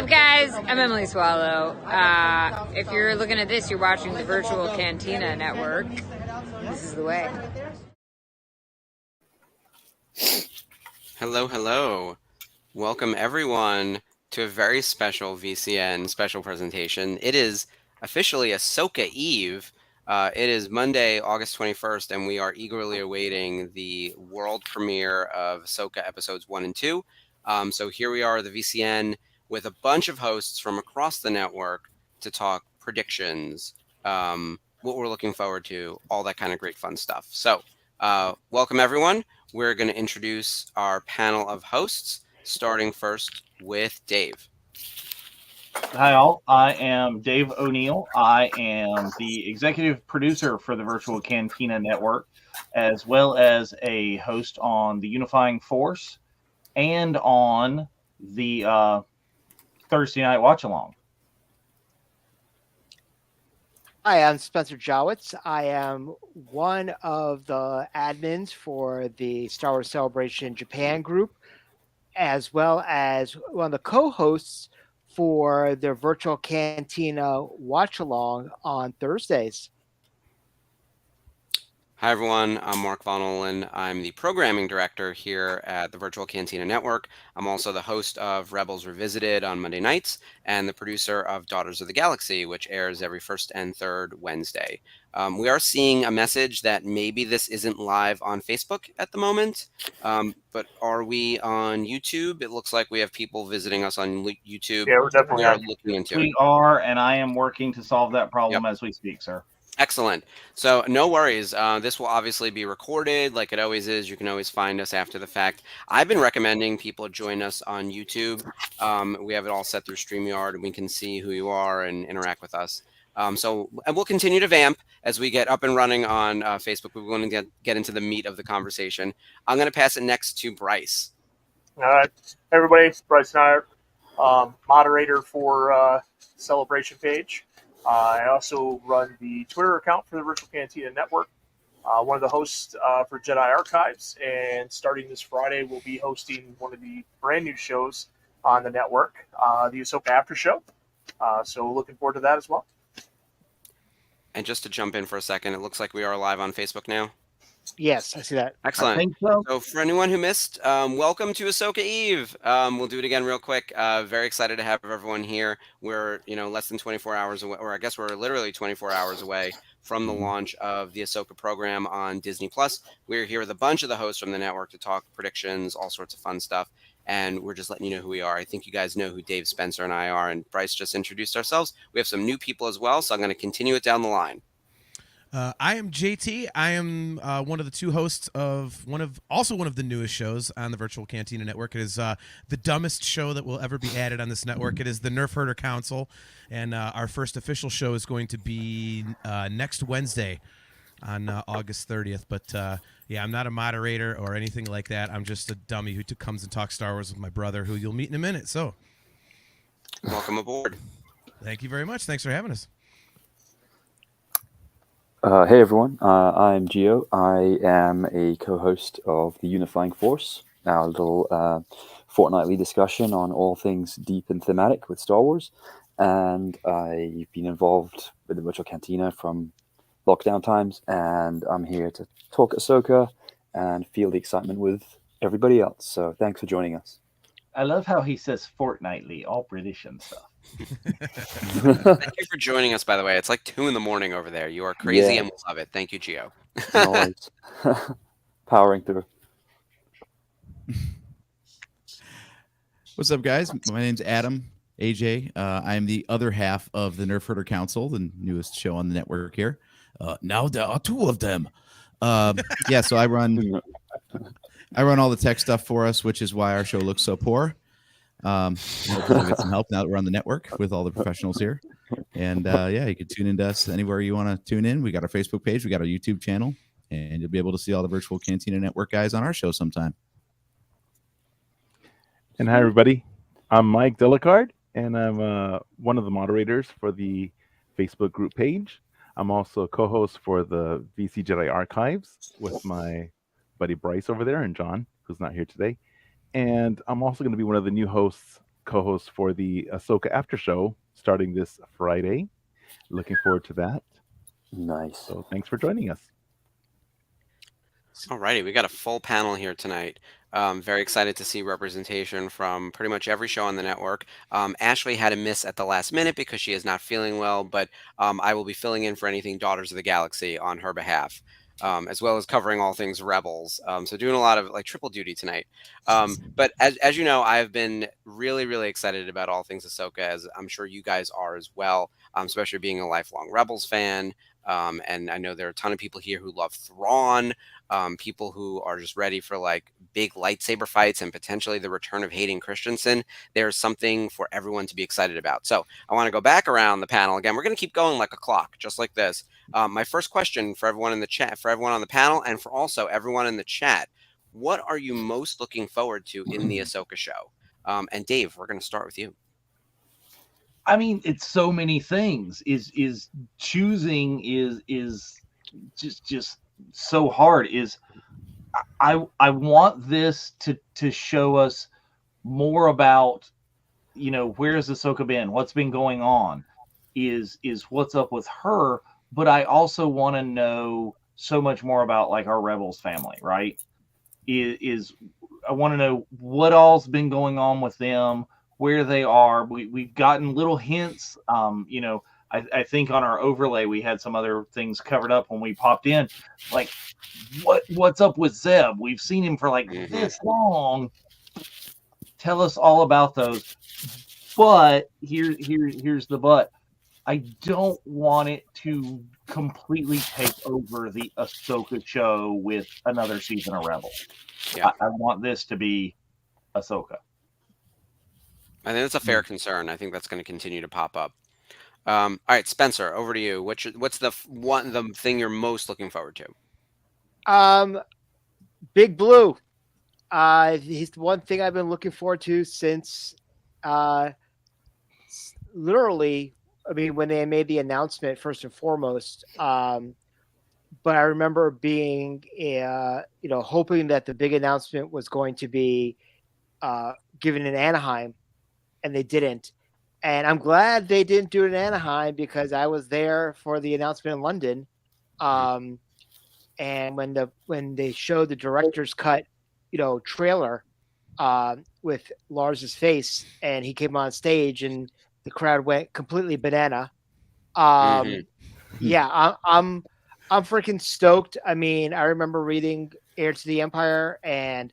up, guys? I'm Emily Swallow. If you're looking at this, you're watching the virtual Cantina network. This is the way. Hello, hello. Welcome, everyone, to a very special VCN special presentation. It is officially Ahsoka Eve. It is Monday, August 21st, and we are eagerly awaiting the world premiere of Ahsoka episodes 1 and 2. So here we are, the VCN, with a bunch of hosts from across the network to talk predictions, what we're looking forward to, all that kind of great fun stuff. So welcome, everyone. We're going to introduce our panel of hosts, starting first with Dave. Hi, all. I am Dave O'Neill. I am the executive producer for the Virtual Cantina Network, as well as a host on the Unifying Force and on the Thursday Night Watch Along. Hi, I'm Spencer Jowitz. I am one of the admins for the Star Wars Celebration Japan group, as well as one of the co-hosts for the Virtual Cantina Watch Along on Thursdays. Hi, everyone. I'm Mark Von Olen. I'm the programming director here at the Virtual Cantina Network. I'm also the host of Rebels Revisited on Monday nights and the producer of Daughters of the Galaxy, which airs every first and third Wednesday. We are seeing a message that maybe this isn't live on Facebook at the moment, but are we on YouTube? It looks like we have people visiting us on YouTube. Yeah, we're definitely on. Looking into it. We are, and I am working to solve that problem as we speak, sir. Excellent. So no worries. This will obviously be recorded like it always is. You can always find us after the fact. I've been recommending people join us on YouTube. We have it all set through StreamYard, and we can see who you are and interact with us. And we'll continue to vamp as we get up and running on Facebook. We're going to get into the meat of the conversation. I'm going to pass it next to Bryce. All right, everybody. Bryce Nyer, moderator for Celebration page. I also run the Twitter account for the Virtual Cantina Network. One of the hosts for Jedi Archives, and starting this Friday, we'll be hosting one of the brand new shows on the network, the Ahsoka After Show. So looking forward to that as well. And just to jump in for a second, it looks like we are live on Facebook now. Yes, I see that. Excellent. I think so. So for anyone who missed, welcome to Ahsoka Eve. We'll do it again real quick. Very excited to have everyone here. We're, less than 24 hours away, or I guess we're literally 24 hours away from the launch of the Ahsoka program on Disney+. We're here with a bunch of the hosts from the network to talk predictions, all sorts of fun stuff. And we're just letting you know who we are. I think you guys know who Dave, Spencer, and I are. And Bryce just introduced ourselves. We have some new people as well, so I'm going to continue it down the line. I am JT. I am one of the two hosts of one of the newest shows on the Virtual Cantina Network. It is the dumbest show that will ever be added on this network. It is the Nerf Herder Council, and our first official show is going to be next Wednesday on August 30th. But I'm not a moderator or anything like that. I'm just a dummy who comes and talks Star Wars with my brother, who you'll meet in a minute. So, welcome aboard. Thank you very much. Thanks for having us. Hey everyone, I'm Gio. I am a co-host of the Unifying Force, our little fortnightly discussion on all things deep and thematic with Star Wars. And I've been involved with the Virtual Cantina from lockdown times, and I'm here to talk Ahsoka and feel the excitement with everybody else. So thanks for joining us. I love how he says fortnightly, all British and stuff. Thank you for joining us, by the way. It's like 2 a.m. over there. You are crazy and we love it. Thank you, Gio. Powering through. What's up, guys? My name's Adam, AJ. I'm the other half of the Nerf Herder Council, the newest show on the network here. Now there are 2 of them. So I run all the tech stuff for us, which is why our show looks so poor. Hopefully we'll get some help now that we're on the network with all the professionals here. And you can tune into us anywhere you want to tune in. We got our Facebook page, we got our YouTube channel, and you'll be able to see all the Virtual Cantina Network guys on our show sometime. And hi everybody, I'm Mike Delicard, and I'm one of the moderators for the Facebook group page. I'm also a co-host for the VC Jedi Archives with my buddy Bryce over there and John, who's not here today. And I'm also going to be one of the new hosts co-host for the Ahsoka After Show starting this Friday. Looking forward to that. Nice. So thanks for joining us. Alrighty, we got a full panel here tonight. Very excited to see representation from pretty much every show on the network. Ashley had a miss at the last minute because she is not feeling well, but I will be filling in for anything Daughters of the Galaxy on her behalf, as well as covering all things Rebels. So doing a lot of like triple duty tonight. But as you know, I've been really, really excited about all things Ahsoka, as I'm sure you guys are as well, especially being a lifelong Rebels fan. And I know there are a ton of people here who love Thrawn. People who are just ready for like big lightsaber fights and potentially the return of Hayden Christensen. There's something for everyone to be excited about. So I want to go back around the panel again. We're going to keep going like a clock, just like this. My first question for everyone in the chat, for everyone on the panel, and for also everyone in the chat: what are you most looking forward to in the Ahsoka show? And Dave, we're going to start with you. I mean, it's so many things. Is choosing is just so hard. I want this to show us more about, you know, where's Ahsoka been, what's been going on, is what's up with her. But I also want to know so much more about like our Rebels family, right? Is I want to know what all's been going on with them, where they are. We've gotten little hints. You know, I think on our overlay we had some other things covered up when we popped in. Like, what's up with Zeb? We've seen him for like this long. Tell us all about those. But here's the but. I don't want it to completely take over the Ahsoka show with another season of Rebels. Yeah. I want this to be Ahsoka. I think that's a fair concern. I think that's going to continue to pop up. All right, Spencer, over to you. What's the thing you're most looking forward to? Big Blue. He's the one thing I've been looking forward to since literally, I mean, when they made the announcement first and foremost. But I remember being, hoping that the big announcement was going to be given in Anaheim, and they didn't. And I'm glad they didn't do it in Anaheim because I was there for the announcement in London. And when they showed the director's cut, trailer with Lars's face, and he came on stage, and the crowd went completely banana. Yeah, I'm freaking stoked. I mean, I remember reading Heir to the Empire, and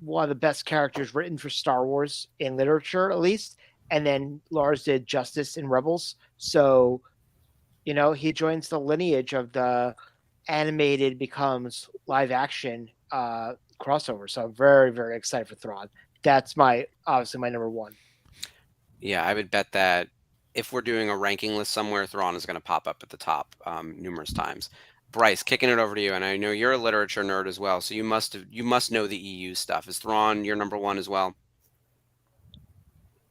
one of the best characters written for Star Wars in literature, at least. And then Lars did justice in Rebels. So, he joins the lineage of the animated becomes live action crossover. So I'm very, very excited for Thrawn. That's obviously my number one. Yeah, I would bet that if we're doing a ranking list somewhere, Thrawn is going to pop up at the top numerous times. Bryce, kicking it over to you, and I know you're a literature nerd as well, so you must know the EU stuff. Is Thrawn your number one as well?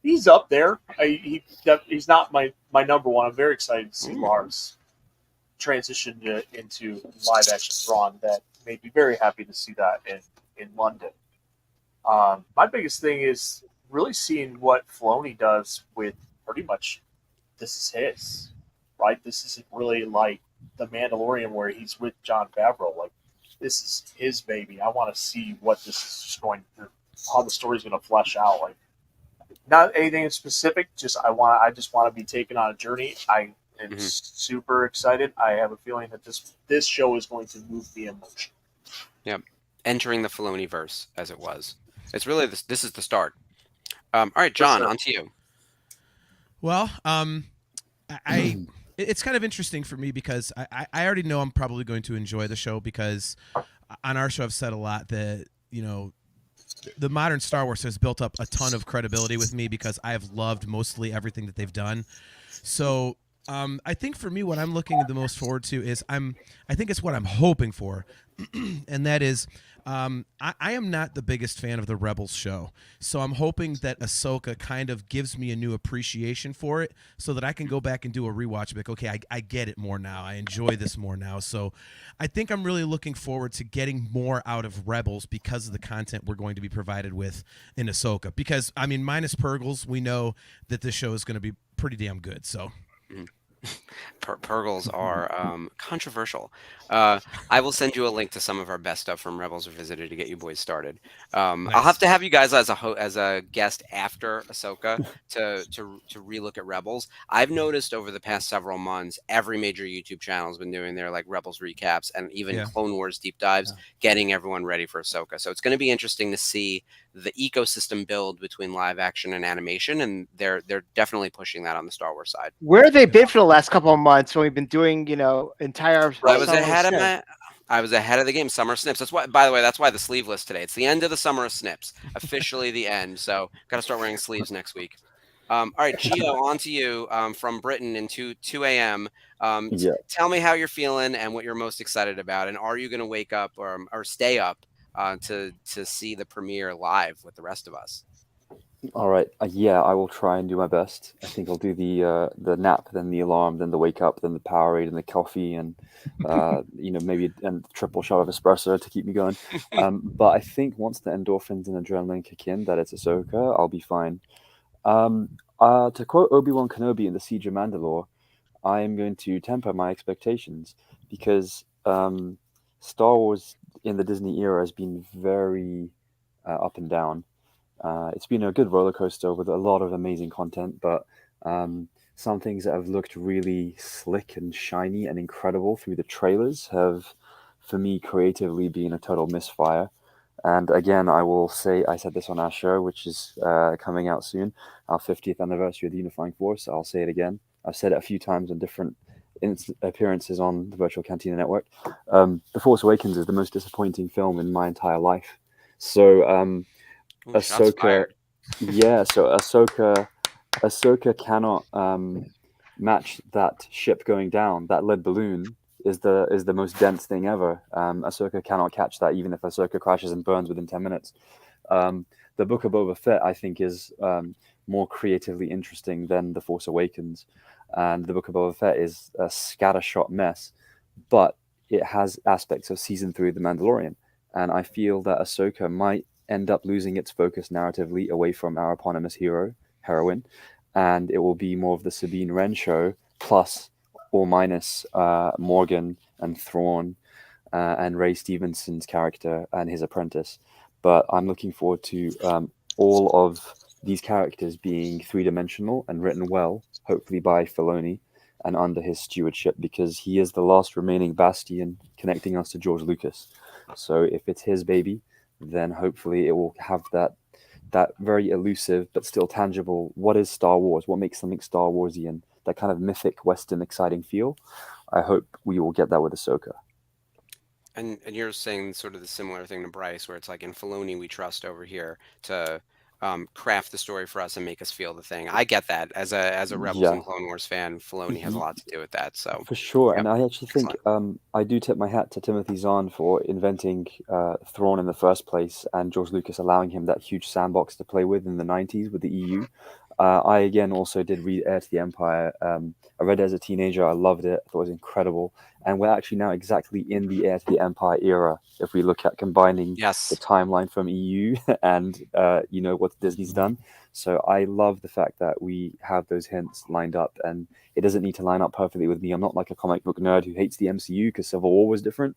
He's up there. He's not my number one. I'm very excited to see Lars transition into live action Thrawn. That made me very happy to see that in London. My biggest thing is really seeing what Filoni does with pretty much this is his, right? This isn't really like The Mandalorian where he's with Jon Favreau. Like, this is his baby. I want to see what this is going to, how the story's going to flesh out. Like, not anything specific. I just want to be taken on a journey. I am super excited. I have a feeling that this show is going to move me emotionally. Yep, entering the Filoni verse as it was. It's really this is the start. All right, John, on to you. Well, it's kind of interesting for me because I already know I'm probably going to enjoy the show because on our show I've said a lot that, the modern Star Wars has built up a ton of credibility with me because I have loved mostly everything that they've done. So I think for me, what I'm looking the most forward to is I think it's what I'm hoping for, and that is I am not the biggest fan of the Rebels show, so I'm hoping that Ahsoka kind of gives me a new appreciation for it, so that I can go back and do a rewatch. Like, okay, I get it more now. I enjoy this more now. So I think I'm really looking forward to getting more out of Rebels because of the content we're going to be provided with in Ahsoka. Because I mean, minus Purgles, we know that this show is going to be pretty damn good. So. Purgles are controversial. I will send you a link to some of our best stuff from Rebels Revisited to get you boys started. Nice. I'll have to have you guys as a guest after Ahsoka to relook at Rebels. I've noticed over the past several months, every major YouTube channel has been doing their like Rebels recaps and even Clone Wars deep dives, getting everyone ready for Ahsoka. So it's going to be interesting to see the ecosystem build between live action and animation, and they're definitely pushing that on the Star Wars side. Where have they been for the last couple of months when we've been doing, entire? I was ahead of the game. Summer Snips. That's why. By the way, that's why the sleeveless today. It's the end of the summer of Snips. Officially the end. So got to start wearing sleeves next week. All right, Gio, on to you from Britain in 2 a.m. Tell me how you're feeling and what you're most excited about, and are you going to wake up or stay up to see the premiere live with the rest of us? All right. Yeah, I will try and do my best. I think I'll do the nap, then the alarm, then the wake up, then the Powerade and the coffee, and maybe a triple shot of espresso to keep me going. But I think once the endorphins and adrenaline kick in, that it's Ahsoka, I'll be fine. To quote Obi-Wan Kenobi in The Siege of Mandalore, I am going to temper my expectations because Star Wars in the Disney era has been very up and down. It's been a good roller coaster with a lot of amazing content, but some things that have looked really slick and shiny and incredible through the trailers have, for me, creatively been a total misfire. And again, I will say, I said this on our show, which is coming out soon, our 50th anniversary of the Unifying Force. I'll say it again. I've said it a few times on different appearances on the Virtual Cantina Network. The Force Awakens is the most disappointing film in my entire life. So Ahsoka, Ahsoka cannot match that ship going down. That lead balloon is the most dense thing ever. Ahsoka cannot catch that, even if Ahsoka crashes and burns within 10 minutes. The Book of Boba Fett, I think, is more creatively interesting than The Force Awakens. And the Book of Boba Fett is a scattershot mess, but it has aspects of season 3 of The Mandalorian. And I feel that Ahsoka might end up losing its focus narratively away from our eponymous heroine, and it will be more of the Sabine Wren show, plus or minus Morgan and Thrawn and Ray Stevenson's character and his apprentice. But I'm looking forward to all of these characters being three-dimensional and written well, hopefully by Filoni and under his stewardship, because he is the last remaining bastion connecting us to George Lucas. So if it's his baby, then hopefully it will have that very elusive but still tangible, what is Star Wars? What makes something Star Warsian? That kind of mythic, Western, exciting feel. I hope we will get that with Ahsoka. And you're saying sort of the similar thing to Bryce, where it's like in Filoni we trust over here to craft the story for us and make us feel the thing. I get that as a Rebels and Clone Wars fan. Filoni has a lot to do with that. So for sure, and I actually think I do tip my hat to Timothy Zahn for inventing Thrawn in the first place, and George Lucas allowing him that huge sandbox to play with in the 90s with the EU. I again also did read Heir to the Empire. I read it as a teenager. I loved it. I thought it was incredible. And we're actually now exactly in the Heir to the Empire era. If we look at combining the timeline from EU and what Disney's done. So I love the fact that we have those hints lined up, and it doesn't need to line up perfectly with me. I'm not like a comic book nerd who hates the MCU because Civil War was different.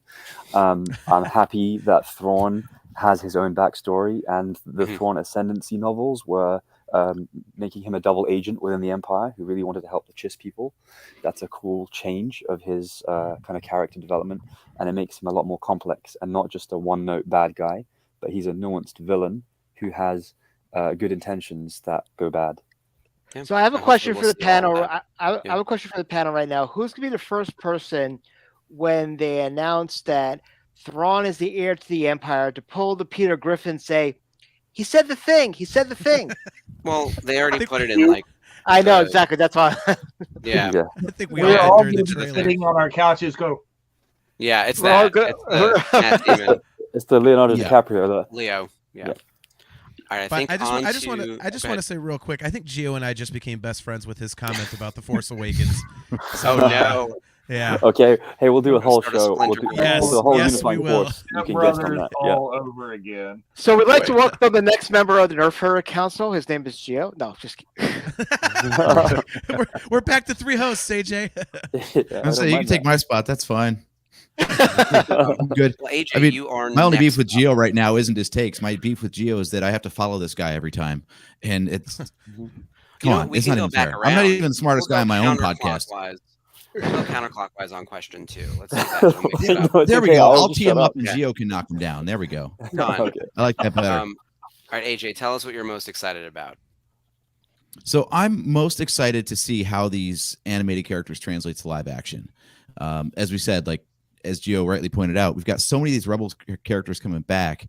I'm happy that Thrawn has his own backstory, and the Thrawn Ascendancy novels were making him a double agent within the Empire who really wanted to help the Chiss people. That's a cool change of his kind of character development, and it makes him a lot more complex and not just a one-note bad guy, but he's a nuanced villain who has good intentions that go bad. So I have a question for the panel. I have a question for the panel right now. Who's going to be the first person when they announce that Thrawn is the heir to the Empire to pull the Peter Griffin, say, he said the thing. He said the thing. Well, they already put it in like I know The- exactly. That's why. Yeah, Yeah. I think we We're all did all during the going to be trailer. sitting on our couches go, yeah, it's We're all that. good. It's the Matt Damon, It's the Leonardo Yeah. DiCaprio. Leo. Yeah. Yeah. All right, I But think I just on want to to- I just go want to ahead. say real quick. I think Gio and I just became best friends with his comment about the Force Awakens. Oh no! Yeah. Okay. Hey, we'll do a We're gonna whole start a show. splinter group. Yes, We'll do a whole yes, we unifying will. force. You can guest on brothers that. Yeah. all over again. So we'd like to Right. welcome the next member of the Nerf Herder Council. His name is Gio. No, just kidding. we're back to 3 hosts, AJ. I'm saying you can take my spot. That's fine. I'm good. Well, AJ, I mean, you are my only beef next with up. Gio right now isn't his takes. My beef with Gio is that I have to follow this guy every time, and it's come know, on, we it's can not go even back fair. I'm not around. even the smartest We'll guy go on my own podcast. counterclockwise. We'll go counterclockwise on question 2. Let's see that. We'll mix it up. No, it's There we okay, go. I'll I'll just tee shut him up, up. and Yeah. Gio can knock him down. There we go. Done. Okay. I like that better. All right, AJ, tell us what you're most excited about. So I'm most excited to see how these animated characters translate to live action. As we said, like as Gio rightly pointed out, we've got so many of these Rebels characters coming back.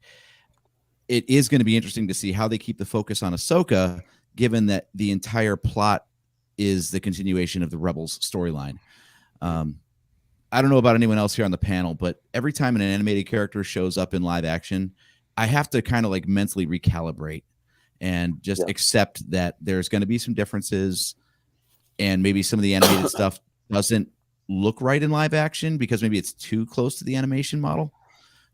It is going to be interesting to see how they keep the focus on Ahsoka, given that the entire plot is the continuation of the Rebels storyline. I don't know about anyone else here on the panel, but every time an animated character shows up in live action, I have to kind of like mentally recalibrate and just accept that there's going to be some differences, and maybe some of the animated stuff doesn't look right in live action because maybe it's too close to the animation model,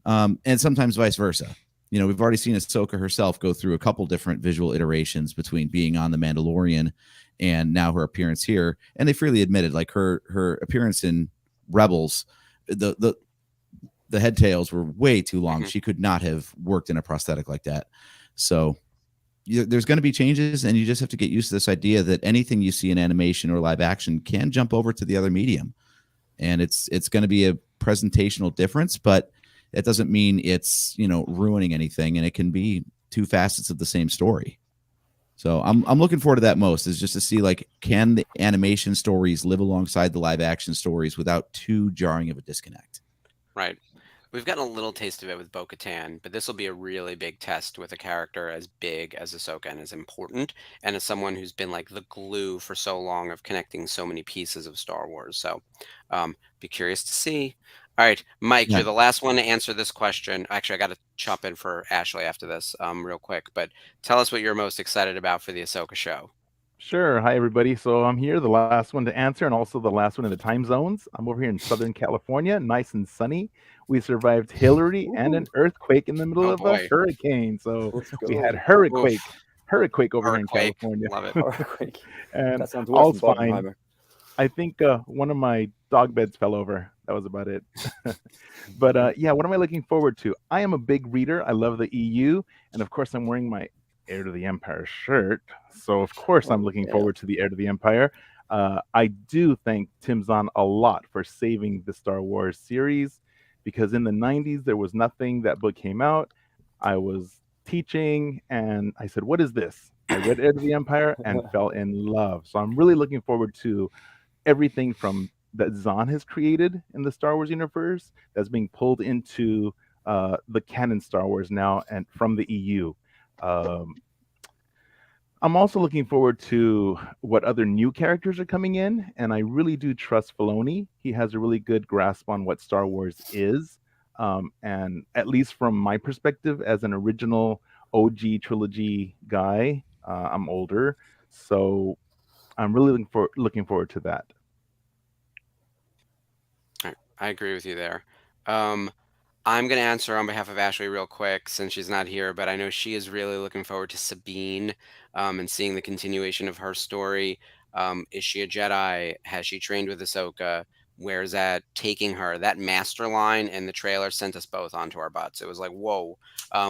and sometimes vice versa. You know, we've already seen Ahsoka herself go through a couple different visual iterations between being on The Mandalorian and now her appearance here, and they freely admitted, like her appearance in Rebels, the head tails were way too long. She could not have worked in a prosthetic like that. So there's going to be changes, and you just have to get used to this idea that anything you see in animation or live action can jump over to the other medium, and it's going to be a presentational difference, but it doesn't mean it's, you know, ruining anything, and it can be two facets of the same story. So I'm looking forward to that most, is just to see, like, can the animation stories live alongside the live action stories without too jarring of a disconnect? Right. We've gotten a little taste of it with Bo-Katan, but this will be a really big test with a character as big as Ahsoka and as important, and as someone who's been like the glue for so long of connecting so many pieces of Star Wars. So be curious to see. All right, Mike, you're the last one to answer this question. Actually, I got to chop in for Ashley after this real quick, but tell us what you're most excited about for the Ahsoka show. Sure. Hi, everybody. So I'm here, the last one to answer, and also the last one in the time zones. I'm over here in Southern California, nice and sunny. We survived Hillary and an earthquake in the middle of a hurricane. So we had hurricane over here in California. Love it. Hurricane. And That sounds all's worse than fine. Barbenheimer. I think one of my dog beds fell over. That was about it. But yeah, what am I looking forward to? I am a big reader. I love the EU. And of course, I'm wearing my Heir to the Empire shirt. So of course, I'm looking forward to the Heir to the Empire. I do thank Tim Zahn a lot for saving the Star Wars series, because in the 90s, there was nothing. That book came out. I was teaching and I said, what is this? I read Heir to the Empire and fell in love. So I'm really looking forward to everything from that Zahn has created in the Star Wars universe that's being pulled into the canon Star Wars now and from the EU. I'm also looking forward to what other new characters are coming in, and I really do trust Filoni. He has a really good grasp on what Star Wars is, and at least from my perspective as an original OG trilogy guy, I'm older, so I'm really looking forward to that. I agree with you there. I'm going to answer on behalf of Ashley real quick since she's not here, but I know she is really looking forward to Sabine and seeing the continuation of her story. Is she a Jedi? Has she trained with Ahsoka? Where's that taking her? That master line in the trailer sent us both onto our butts. It was like, whoa.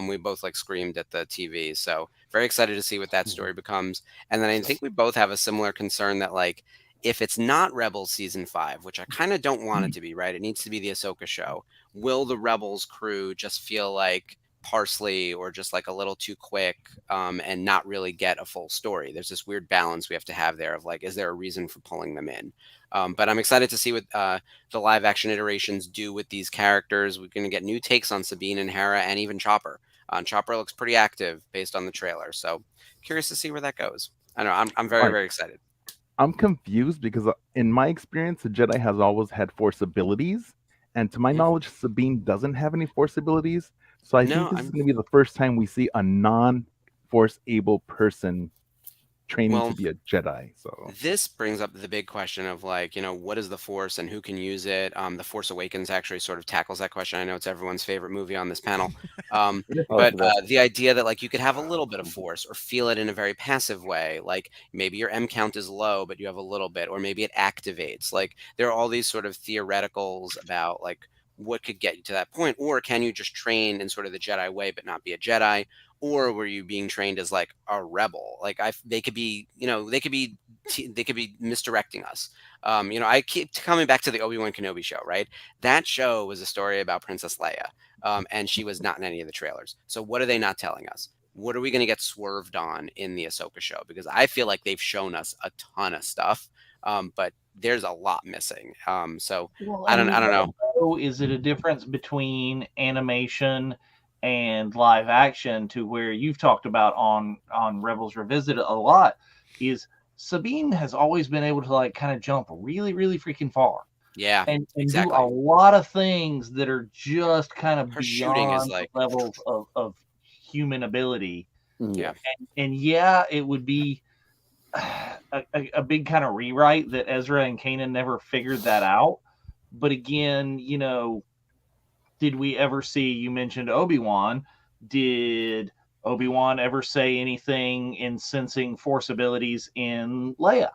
We both like screamed at the TV. So very excited to see what that story becomes. And then I think we both have a similar concern that, like, if it's not Rebels season 5, which I kind of don't want it to be, right? It needs to be the Ahsoka show. Will the Rebels crew just feel like parsley or just like a little too quick and not really get a full story? There's this weird balance we have to have there of like, is there a reason for pulling them in? But I'm excited to see what the live action iterations do with these characters. We're going to get new takes on Sabine and Hera and even Chopper. Chopper looks pretty active based on the trailer. So curious to see where that goes. I know. I'm very, Right. very excited. I'm confused because in my experience, a Jedi has always had Force abilities, and to my knowledge, Sabine doesn't have any Force abilities. So I think No, this is going to be the first time we see a non-Force able person training well, to be a Jedi. So this brings up the big question of like, what is the Force and who can use it? The Force Awakens actually sort of tackles that question. I know it's everyone's favorite movie on this panel. Oh, But for that. the idea that like you could have a little bit of Force or feel it in a very passive way, like maybe your M count is low, but you have a little bit, or maybe it activates. Like there are all these sort of theoreticals about like what could get you to that point, or can you just train in sort of the Jedi way but not be a Jedi? Or were you being trained as like a rebel? Like they could be, they could be misdirecting us. I keep coming back to the Obi-Wan Kenobi show, right? That show was a story about Princess Leia, and she was not in any of the trailers. So what are they not telling us? What are we going to get swerved on in the Ahsoka show? Because I feel like they've shown us a ton of stuff, but there's a lot missing. So Well, I and don't know. is it a difference between animation and live action to where you've talked about on Rebels Revisited a lot? Is Sabine has always been able to like kind of jump really, really freaking far. Yeah, And do exactly. a lot of things that are just kind of Her shooting is beyond like, the levels of human ability. yeah, And yeah, it would be a big kind of rewrite that Ezra and Kanan never figured that out. But again, did we ever see, you mentioned Obi-Wan, did Obi-Wan ever say anything in sensing Force abilities in Leia?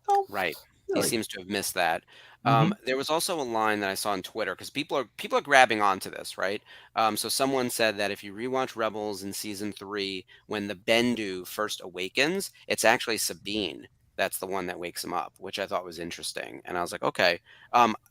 Oh, right. He really? seems to have missed that. Mhm. There was also a line that I saw on Twitter because people are grabbing onto this, right? So someone said that if you rewatch Rebels in season 3, when the Bendu first awakens, it's actually Sabine that's the one that wakes him up, which I thought was interesting. And I was like, okay.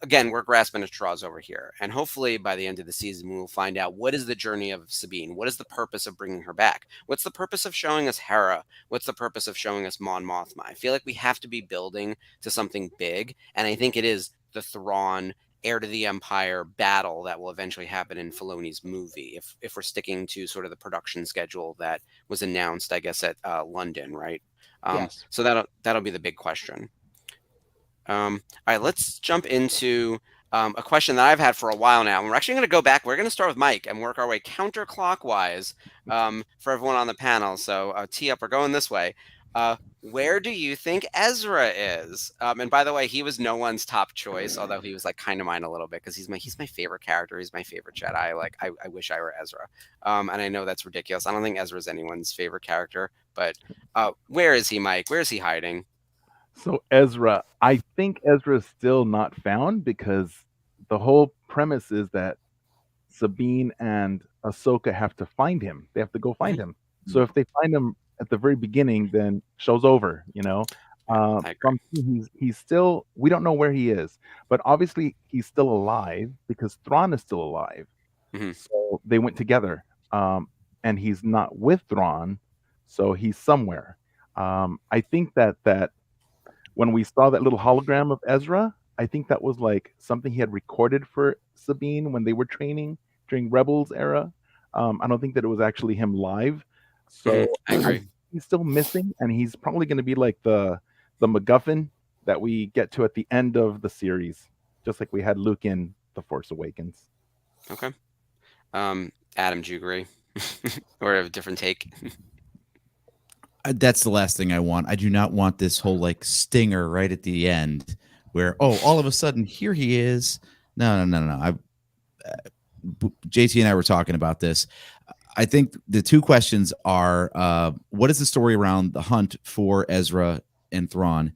Again, we're grasping at straws over here, and hopefully by the end of the season, we will find out what is the journey of Sabine. What is the purpose of bringing her back? What's the purpose of showing us Hera? What's the purpose of showing us Mon Mothma? I feel like we have to be building to something big, and I think it is the Thrawn heir to the Empire battle that will eventually happen in Filoni's movie, if we're sticking to sort of the production schedule that was announced, I guess, at London, right? Yes. So that'll be the big question. All right, let's jump into a question that I've had for a while now. And we're actually going to go back. We're going to start with Mike and work our way counterclockwise for everyone on the panel. So tee up, we're going this way. Where do you think Ezra is? And by the way, he was no one's top choice, although he was like kind of mine a little bit because he's my favorite character. He's my favorite Jedi. Like I wish I were Ezra. And I know that's ridiculous. I don't think Ezra's anyone's favorite character, but where is he, Mike? Where is he hiding? So Ezra, I think Ezra is still not found because the whole premise is that Sabine and Ahsoka have to find him. They have to go find him. So if they find him at the very beginning, then show's over. I agree. He's still, we don't know where he is, but obviously he's still alive because Thrawn is still alive. Mhm. So they went together, and he's not with Thrawn, so he's somewhere. I think that when we saw that little hologram of Ezra, I think that was like something he had recorded for Sabine when they were training during Rebels era. I don't think that it was actually him live. So I agree. he's still missing, and he's probably going to be like the MacGuffin that we get to at the end of the series, just like we had Luke in The Force Awakens. Okay. Adam, do you agree? Or have a different take? That's the last thing I want. I do not want this whole like stinger right at the end where, oh, all of a sudden here he is. No. JT and I were talking about this. I think the two questions are, what is the story around the hunt for Ezra and Thrawn?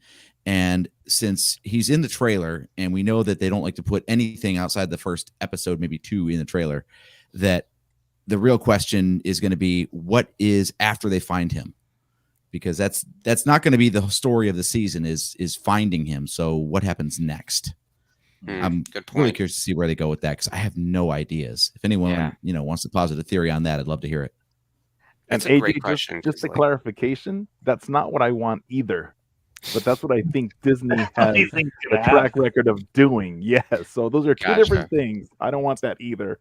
And since he's in the trailer and we know that they don't like to put anything outside the first episode, maybe 2 in the trailer, that the real question is going to be what is after they find him? Because that's not going to be the story of the season is finding him. So what happens next? I'm good point. really curious to see where they go with that because I have no ideas. If anyone wants to posit a theory on that, I'd love to hear it. That's and a AJ, great question. Just a clarification, that's not what I want either. But that's what I think Disney has a track record of doing. Yes. So those are two different things. I don't want that either.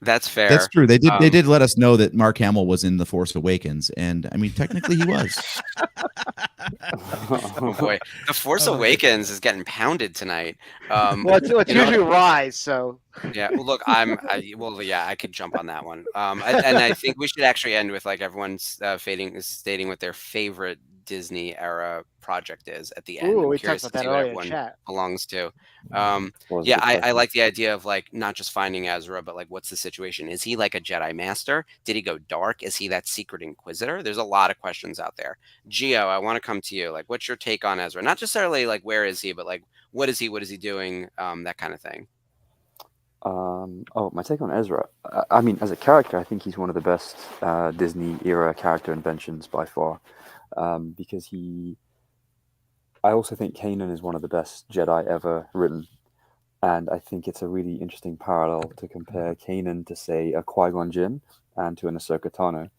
That's fair. That's true. They did let us know that Mark Hamill was in The Force Awakens, and I mean, technically he was. Oh boy, The Force Awakens is getting pounded tonight. Well, it's usually Rise, so. Yeah, well, look, I could jump on that one. And I think we should actually end with like everyone's stating what their favorite Disney era project is at the end. Ooh, I'm we curious talked to about see that what earlier in everyone chat. belongs to. Was a Yeah, good I question. like the idea of like not just finding Ezra, but like what's the situation? Is he like a Jedi Master? Did he go dark? Is he that secret Inquisitor? There's a lot of questions out there. Gio, I want to come to you. Like, what's your take on Ezra? Not necessarily like where is he, but like what is he? What is he doing? That kind of thing. My take on Ezra. I mean, as a character, I think he's one of the best Disney era character inventions by far, because I also think Kanan is one of the best Jedi ever written, and I think it's a really interesting parallel to compare Kanan to, say, a Qui-Gon Jinn and to an Ahsoka Tano.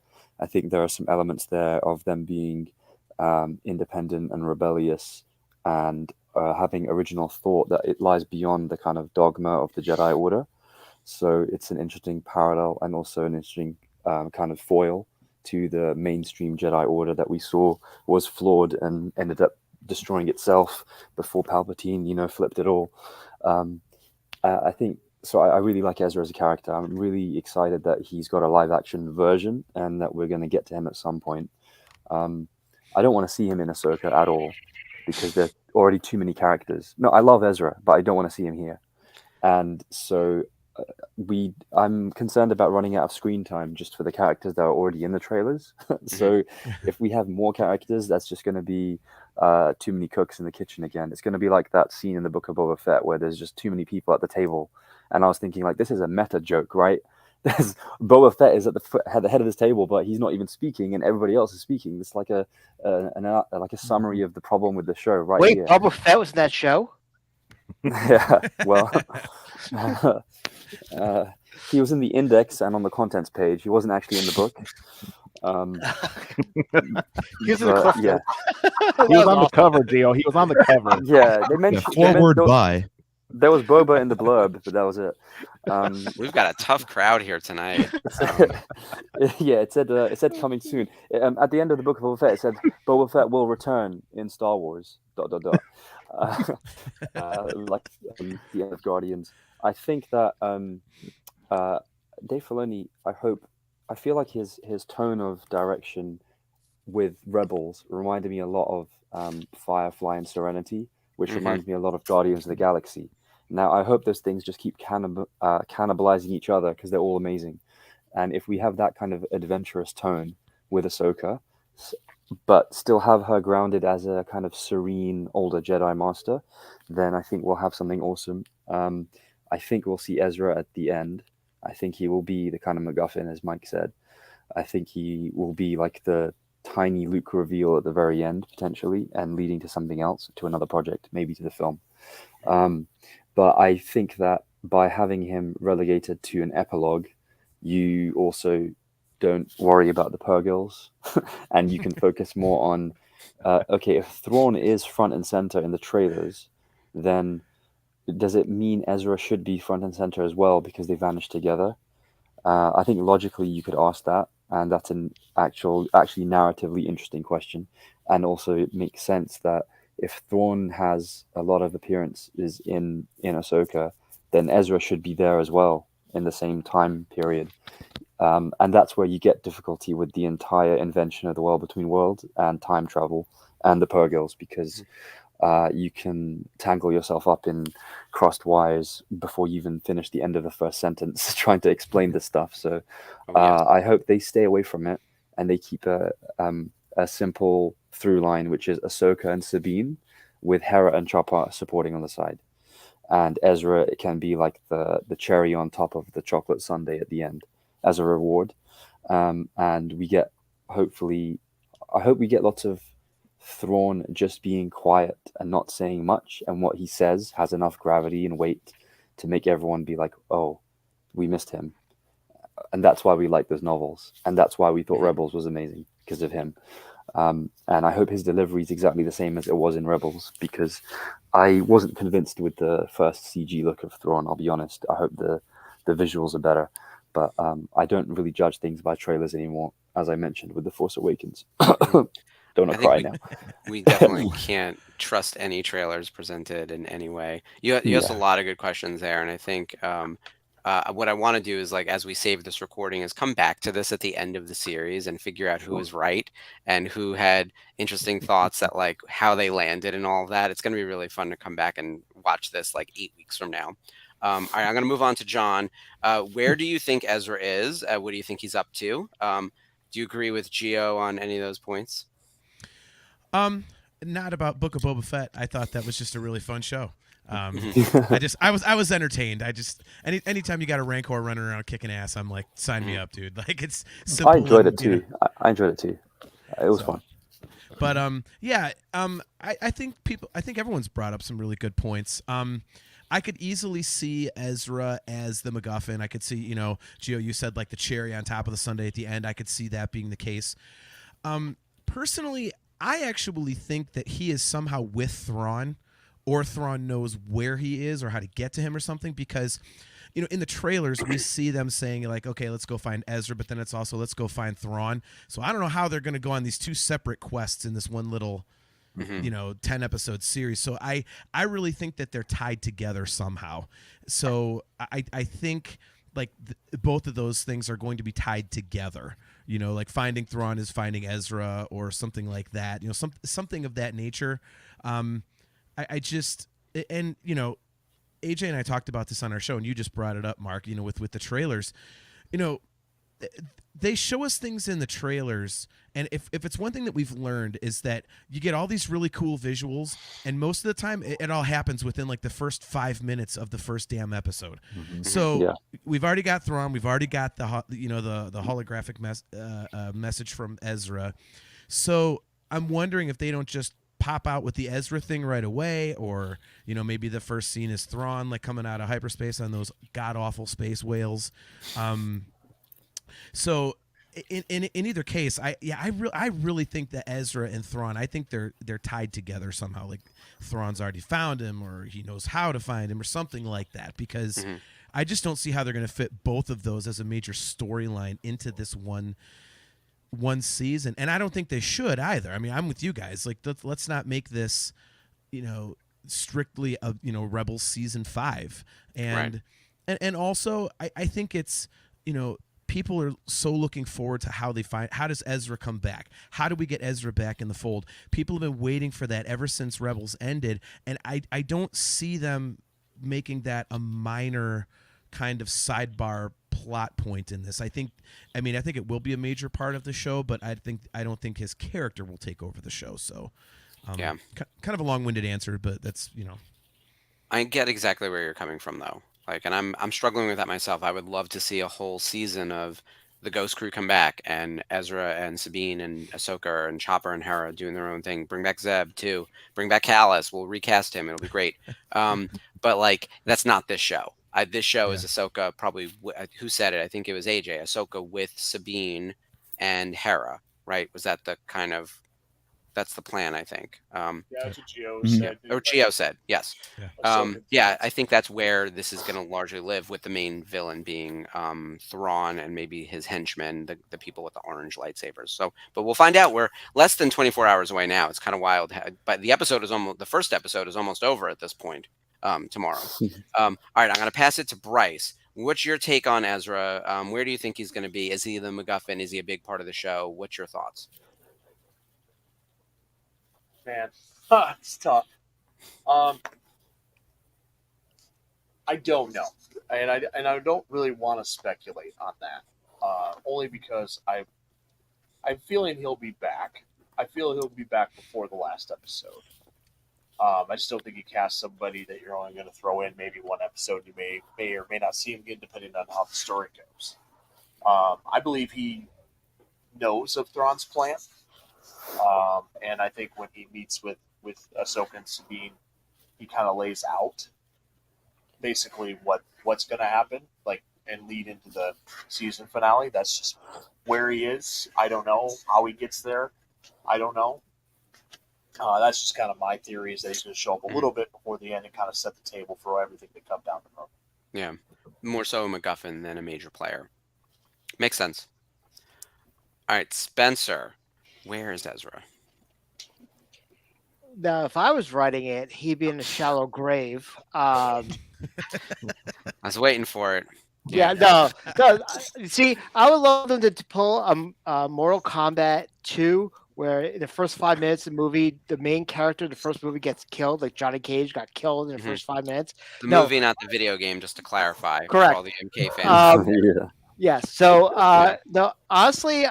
I think there are some elements there of them being independent and rebellious, and having original thought that it lies beyond the kind of dogma of the Jedi Order. So it's an interesting parallel and also an interesting kind of foil to the mainstream Jedi Order that we saw was flawed and ended up destroying itself before Palpatine, flipped it all. I think so. I really like Ezra as a character. I'm really excited that he's got a live action version and that we're going to get to him at some point. I don't want to see him in Ahsoka at all because there's already too many characters. No, I love Ezra, but I don't want to see him here. And so I'm concerned about running out of screen time just for the characters that are already in the trailers. So if we have more characters, that's just going to be too many cooks in the kitchen again. It's going to be like that scene in the Book of Boba Fett where there's just too many people at the table. And I was thinking, like, this is a meta joke, right? Boba Fett is at the head of this table, but he's not even speaking, and everybody else is speaking. It's like a summary of the problem with the show, right? Wait, here. Boba Fett was in that show? Yeah, well, he was in the index and on the contents page. He wasn't actually in the book. He was in the cliff yeah, He was on the cover, Gio. He was on the cover. yeah. They mentioned by. There was Boba in the blurb, but that was it. We've got a tough crowd here tonight. Yeah, it said coming soon. At the end of the Book of Boba Fett, it said Boba Fett will return in Star Wars. ... Like the end of Guardians. I think that Dave Filoni, I feel like his tone of direction with Rebels reminded me a lot of Firefly and Serenity, which reminds me a lot of Guardians of the Galaxy. Now, I hope those things just keep cannibalizing each other because they're all amazing. And if we have that kind of adventurous tone with Ahsoka, but still have her grounded as a kind of serene older Jedi Master, then I think we'll have something awesome. I think we'll see Ezra at the end. I think he will be the kind of MacGuffin, as Mike said. I think he will be like the tiny Luke reveal at the very end, potentially, and leading to something else, to another project, maybe to the film. But I think that by having him relegated to an epilogue, you also don't worry about the Purgils, and you can focus more on, okay, if Thrawn is front and center in the trailers, then does it mean Ezra should be front and center as well because they vanished together? I think logically you could ask that, and that's an actually narratively interesting question. And also it makes sense that if Thrawn has a lot of appearances in Ahsoka, then Ezra should be there as well in the same time period. And that's where you get difficulty with the entire invention of the world between worlds and time travel and the Purgils, because you can tangle yourself up in crossed wires before you even finish the end of the first sentence trying to explain this stuff. So I hope they stay away from it and they keep a simple through line, which is Ahsoka and Sabine with Hera and Chopper supporting on the side. And Ezra, it can be like the cherry on top of the chocolate sundae at the end as a reward. And we get, hopefully, I hope we get lots of Thrawn just being quiet and not saying much, and what he says has enough gravity and weight to make everyone be like, oh, we missed him. And that's why we like those novels, and that's why we thought Rebels was amazing, because of him. And I hope his delivery is exactly the same as it was in Rebels, because I wasn't convinced with the first CG look of Thrawn, I'll be honest. I hope the visuals are better. But I don't really judge things by trailers anymore, as I mentioned with The Force Awakens. Don't I not think cry now. we definitely can't trust any trailers presented in any way. You asked a Yeah. lot of good questions there, and I think what I want to do is, like, as we save this recording, is come back to this at the end of the series and figure out who was right and who had interesting thoughts, that like how they landed and all of that. It's going to be really fun to come back and watch this like 8 weeks from now. All right, I'm going to move on to John. Where do you think Ezra is? What do you think he's up to? Do you agree with Gio on any of those points? Not about Book of Boba Fett. I thought that was just a really fun show. Mhm. I was entertained. Anytime you got a Rancor running around kicking ass, I'm like, sign me up, dude. Like, it's simple. I enjoyed it you know. too. I enjoyed it too. It was So, fun. But I think everyone's brought up some really good points. I could easily see Ezra as the MacGuffin. I could see, Gio, you said like the cherry on top of the sundae at the end. I could see that being the case. Personally, I actually think that he is somehow with Thrawn, or Thrawn knows where he is or how to get to him or something, because in the trailers we see them saying like, okay, let's go find Ezra, but then it's also, let's go find Thrawn. So I don't know how they're going to go on these two separate quests in this one little 10 episode series. So I really think that they're tied together somehow. So I think like both of those things are going to be tied together. Like finding Thrawn is finding Ezra or something like that. Something of that nature. I just, and AJ and I talked about this on our show, and you just brought it up, Mark. With the trailers, they show us things in the trailers, and if it's one thing that we've learned is that you get all these really cool visuals, and most of the time it all happens within like the first 5 minutes of the first damn episode. So we've already got Thrawn, we've already got the holographic message from Ezra. So I'm wondering if they don't just pop out with the Ezra thing right away, or maybe the first scene is Thrawn like coming out of hyperspace on those god awful space whales. So in either case, I really think that Ezra and Thrawn, I think they're tied together somehow. Like Thrawn's already found him, or he knows how to find him, or something like that. Because I just don't see how they're going to fit both of those as a major storyline into this one season, and I don't think they should either. I mean, I'm with you guys. Like, let's not make this, strictly a Rebels season 5, and right. and also I think it's people are so looking forward to how does Ezra come back? How do we get Ezra back in the fold? People have been waiting for that ever since Rebels ended, and I don't see them making that a minor kind of sidebar plot point in this. I think it will be a major part of the show, but I don't think his character will take over the show. So kind of a long-winded answer, but that's I get exactly where you're coming from though. Like, and I'm struggling with that myself. I would love to see a whole season of the Ghost Crew come back, and Ezra and Sabine and Ahsoka and Chopper and Hera doing their own thing. Bring back Zeb too. Bring back Callus. We'll recast him. It'll be great. But like, that's not this show. This show is Ahsoka. Probably who said it? I think it was AJ. Ahsoka with Sabine and Hera. Right? Was that the kind of? That's the plan, I think. Yeah, that's what Gio said. Or Gio said, yes. I think that's where this is going to largely live, with the main villain being Thrawn and maybe his henchmen, the people with the orange lightsabers. So, but we'll find out. We're less than 24 hours away now. It's kind of wild. But the first episode is almost over at this point. Tomorrow. All right, I'm going to pass it to Bryce. What's your take on Ezra? Where do you think he's going to be? Is he the MacGuffin? Is he a big part of the show? What's your thoughts? Man, it's tough. I don't know, and I don't really want to speculate on that. Only because I'm feeling he'll be back. I feel he'll be back before the last episode. I just don't think you cast somebody that you're only going to throw in maybe one episode. You may or may not see him again, depending on how the story goes. I believe he knows of Thrawn's plan. And I think when he meets with Ahsoka and Sabine, he kind of lays out basically what's going to happen, like, and lead into the season finale. That's just where he is. I don't know how he gets there. I don't know. That's just kind of my theory, is that he's going to show up a little bit before the end and kind of set the table for everything to come down the road. Yeah, more so a MacGuffin than a major player. Makes sense. All right, Spencer, where is Ezra? Now, if I was writing it, he'd be in a shallow grave. I was waiting for it. Yeah, no, no. See, I would love them to pull a Mortal Kombat 2, where in the first 5 minutes of the movie, the main character in the first movie gets killed, like Johnny Cage got killed in the Mhm. first 5 minutes. The No, movie, not the video game, just to clarify for correct. all the MK fans. Yeah. Yes. So, no, honestly,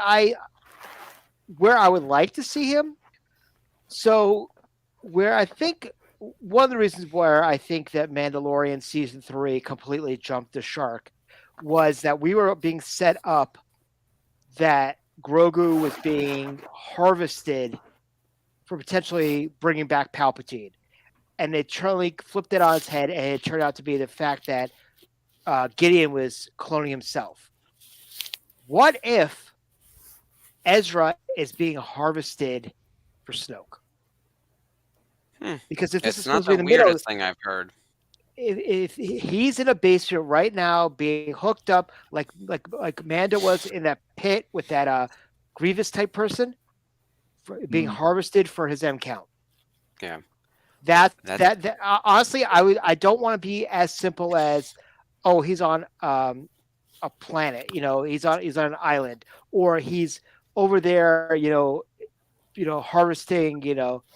where I would like to see him. So, where I think one of the reasons where I think that Mandalorian season 3 completely jumped the shark was that we were being set up that Grogu was being harvested for potentially bringing back Palpatine, and they totally flipped it on its head, and it turned out to be the fact that Gideon was cloning himself. What if Ezra is being harvested for Snoke? Because if this is It's not supposed to be the in the middle, weirdest thing I've heard. if he's in a basement right now, being hooked up like Mando was in that pit with that Grievous type person, being harvested for his M count. Yeah. That honestly, I don't want to be as simple as, oh, he's on a planet, he's on an island, or he's over there, harvesting,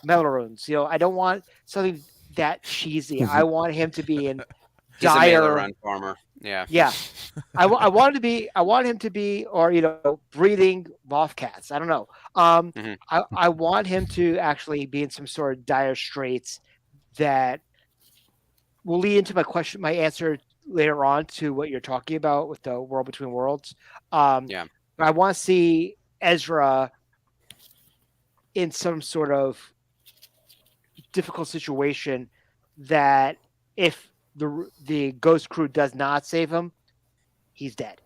metal runes. I don't want something that cheesy. I want him to be in He's a dire. mailer run farmer. Yeah. Yeah. I want him to be, or breeding moth cats. I don't know. I want him to actually be in some sort of dire straits that will lead into my answer later on to what you're talking about with the World Between Worlds. Yeah. But I want to see Ezra in some sort of difficult situation that if the Ghost Crew does not save him, he's dead.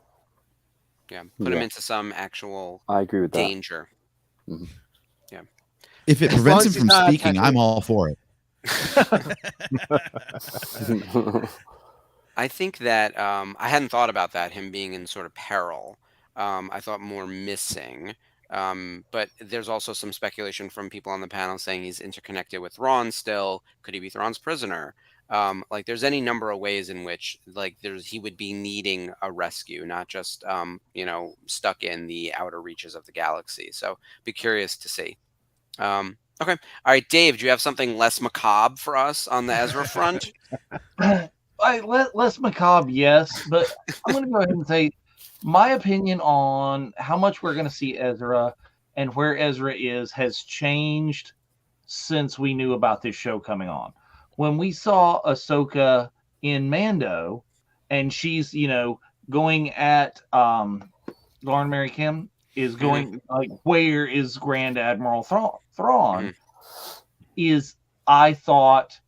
Yeah. Put him into some actual I agree with that. danger. Mhm. Yeah. If it prevents him from speaking, I'm all for it. I think that I hadn't thought about that, him being in sort of peril. I thought more missing. But there's also some speculation from people on the panel saying he's interconnected with Thrawn still. Could he be Thrawn's prisoner? Like there's any number of ways in which he would be needing a rescue, not just stuck in the outer reaches of the galaxy. So be curious to see. Okay. All right, Dave, do you have something less macabre for us on the Ezra front? Less macabre, yes, but I'm going to go ahead and say my opinion on how much we're going to see Ezra and where Ezra is has changed since we knew about this show coming on. When we saw Ahsoka in Mando, and she's going at Lauren Mary Kim is going like, where is Grand Admiral Thrawn? Is I thought,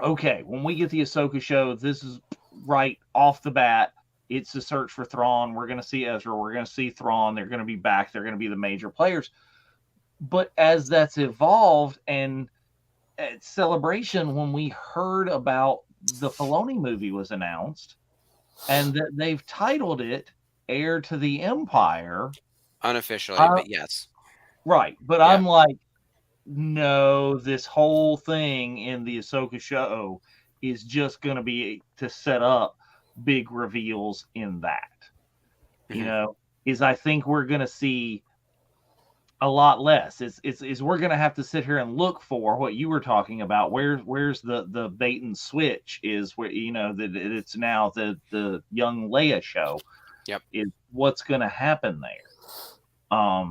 okay, when we get the Ahsoka show, this is right off the bat. It's the search for Thrawn. We're going to see Ezra. We're going to see Thrawn. They're going to be back. They're going to be the major players. But as that's evolved, and at Celebration, when we heard about the Filoni movie was announced, and that they've titled it Heir to the Empire. Unofficially, but yes. Right. But yeah. I'm like, no, this whole thing in the Ahsoka show is just going to be to set up big reveals in that. I think we're going to see a lot less. Is we're going to have to sit here and look for what you were talking about. Where's the bait and switch is where that it's now the young Leia show. Yep. Is what's going to happen there.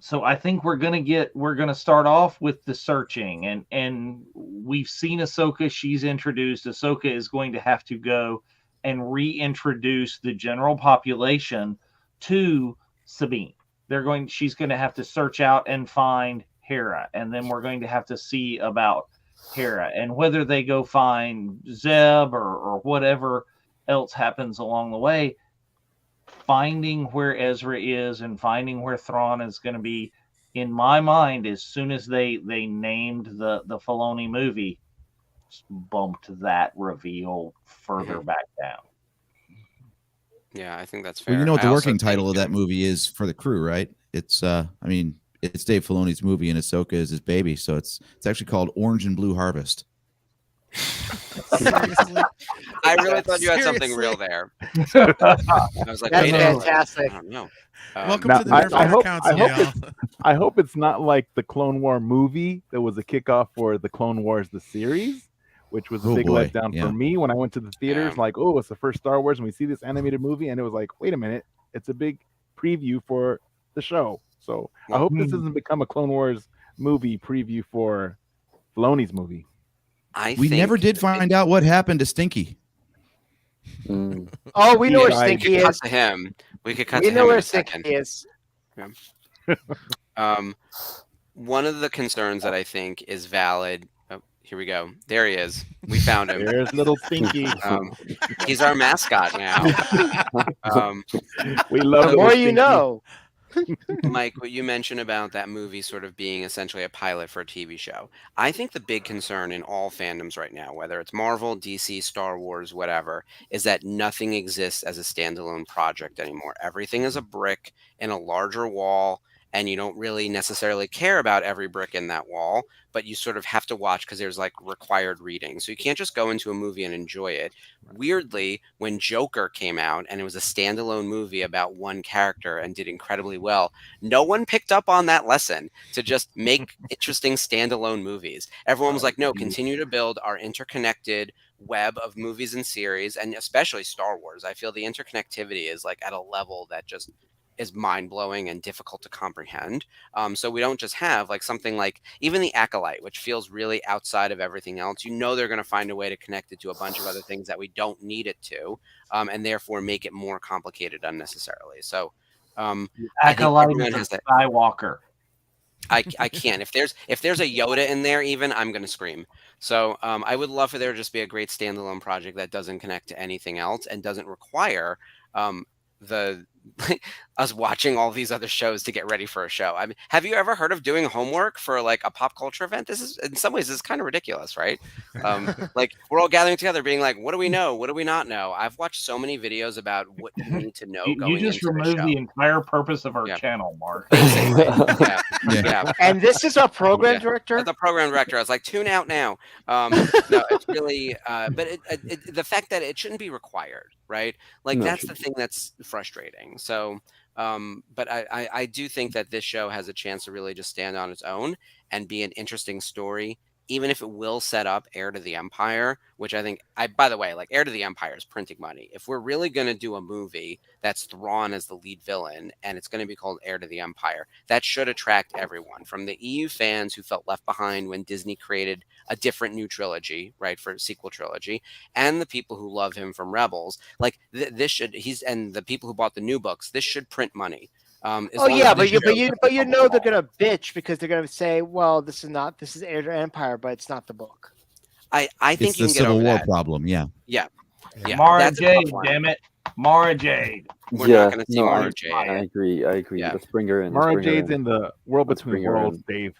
So I think we're going to start off with the searching, and we've seen Ahsoka. She's introduced. Ahsoka is going to have to go and reintroduce the general population to Sabine. She's going to have to search out and find Hera, and then we're going to have to see about Hera and whether they go find Zeb or whatever else happens along the way. Finding where Ezra is and finding where Thrawn is going to be, in my mind, as soon as they named the Filoni movie, bumped that reveal further back down. Yeah, I think that's fair. Well, you know what I the also working think, title of that movie is for the crew, right? It's I mean, it's Dave Filoni's movie, and Ahsoka is his baby, so it's actually called Orange and Blue Harvest. Seriously? I really thought you had something Seriously? real there. I was like, That's wait a minute. fantastic. I don't know. Welcome Now, to the I, Nerf I Herder hope Council, I hope y'all. I hope it's not like the Clone War movie that was a kickoff for the Clone Wars the series, which was a Oh, big boy. letdown Yeah. for me when I went to the theaters. Yeah. Like, oh, it's the first Star Wars, and we see this animated movie, and it was like, wait a minute, it's a big preview for the show. So I Well, hope this doesn't become a Clone Wars movie preview for Filoni's movie. We never did find out what happened to Stinky. Mm. Oh, we know where died. Stinky We could cut is. to him. We could cut We to know him in where a Stinky second. is. One of the concerns that I think is valid. Oh, here we go. There he is. We found him. There's little Stinky. He's our mascot now. We love The little more you Stinky. know. Mike, what you mentioned about that movie sort of being essentially a pilot for a TV show. I think the big concern in all fandoms right now, whether it's Marvel, DC, Star Wars, whatever, is that nothing exists as a standalone project anymore. Everything is a brick in a larger wall, and you don't really necessarily care about every brick in that wall, but you sort of have to watch because there's like required reading. So you can't just go into a movie and enjoy it. Weirdly, when Joker came out and it was a standalone movie about one character and did incredibly well, no one picked up on that lesson to just make interesting standalone movies. Everyone was like, no, continue to build our interconnected web of movies and series, and especially Star Wars. I feel the interconnectivity is like at a level that just is mind-blowing and difficult to comprehend. So we don't just have like something like even the Acolyte, which feels really outside of everything else. You know they're going to find a way to connect it to a bunch of other things that we don't need it to, and therefore make it more complicated unnecessarily. So I think Acolyte everyone is has a that. Skywalker. I can't. If there's a Yoda in there, even I'm gonna scream. So I would love for there to just be a great standalone project that doesn't connect to anything else and doesn't require the us watching all these other shows to get ready for a show. I mean, have you ever heard of doing homework for like a pop culture event? This is in some ways this is kind of ridiculous, right? Like we're all gathering together, being like, "What do we know? What do we not know?" I've watched so many videos about what you need to know You going just into the removed show. the entire purpose of our Yeah. channel, Mark. Basically, yeah. Yeah. And this is our program Yeah. director. The program director, I was like, tune out now. No, it's really, but the fact that it shouldn't be required, right? Like No, it that's the shouldn't. thing that's frustrating. So, but I do think that this show has a chance to really just stand on its own and be an interesting story, even if it will set up Heir to the Empire, which I think, by the way, like Heir to the Empire is printing money. If we're really going to do a movie that's Thrawn as the lead villain and it's going to be called Heir to the Empire, that should attract everyone from the EU fans who felt left behind when Disney created a different new trilogy, right, for a sequel trilogy, and the people who love him from Rebels. Like this should, and the people who bought the new books, this should print money. Oh yeah, but you know they're gonna bitch because they're gonna say, well, this is Heir to Empire, but it's not the book. I think It's you the can get over Civil War that. problem. Yeah. Yeah. Mara that's a Jade, tough one. damn it. Mara Jade. We're not going to see no, Mara I Jade. agree. Yeah. Let's bring her in. Mara Let's bring her Jade's in the World Let's Between bring her Worlds, in. Dave.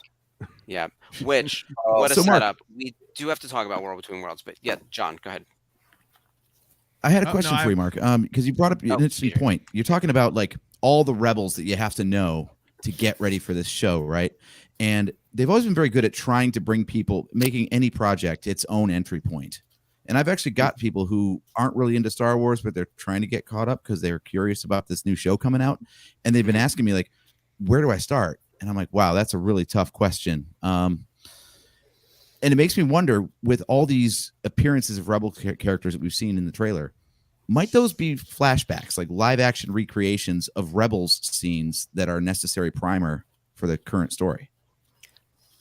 Yeah. Which, what a So, Mark- setup. We do have to talk about World Between Worlds, but yeah, John, go ahead. I had a Oh, question no, for you, Mark. Because you brought up an interesting Peter. point. You're talking about like all the rebels that you have to know to get ready for this show, right? And they've always been very good at trying to bring people, making any project its own entry point. And I've actually got people who aren't really into Star Wars, but they're trying to get caught up because they're curious about this new show coming out. And they've been asking me, like, where do I start? And I'm like, wow, that's a really tough question. And it makes me wonder, with all these appearances of Rebel characters that we've seen in the trailer, might those be flashbacks, like live action recreations of Rebels scenes that are necessary primer for the current story?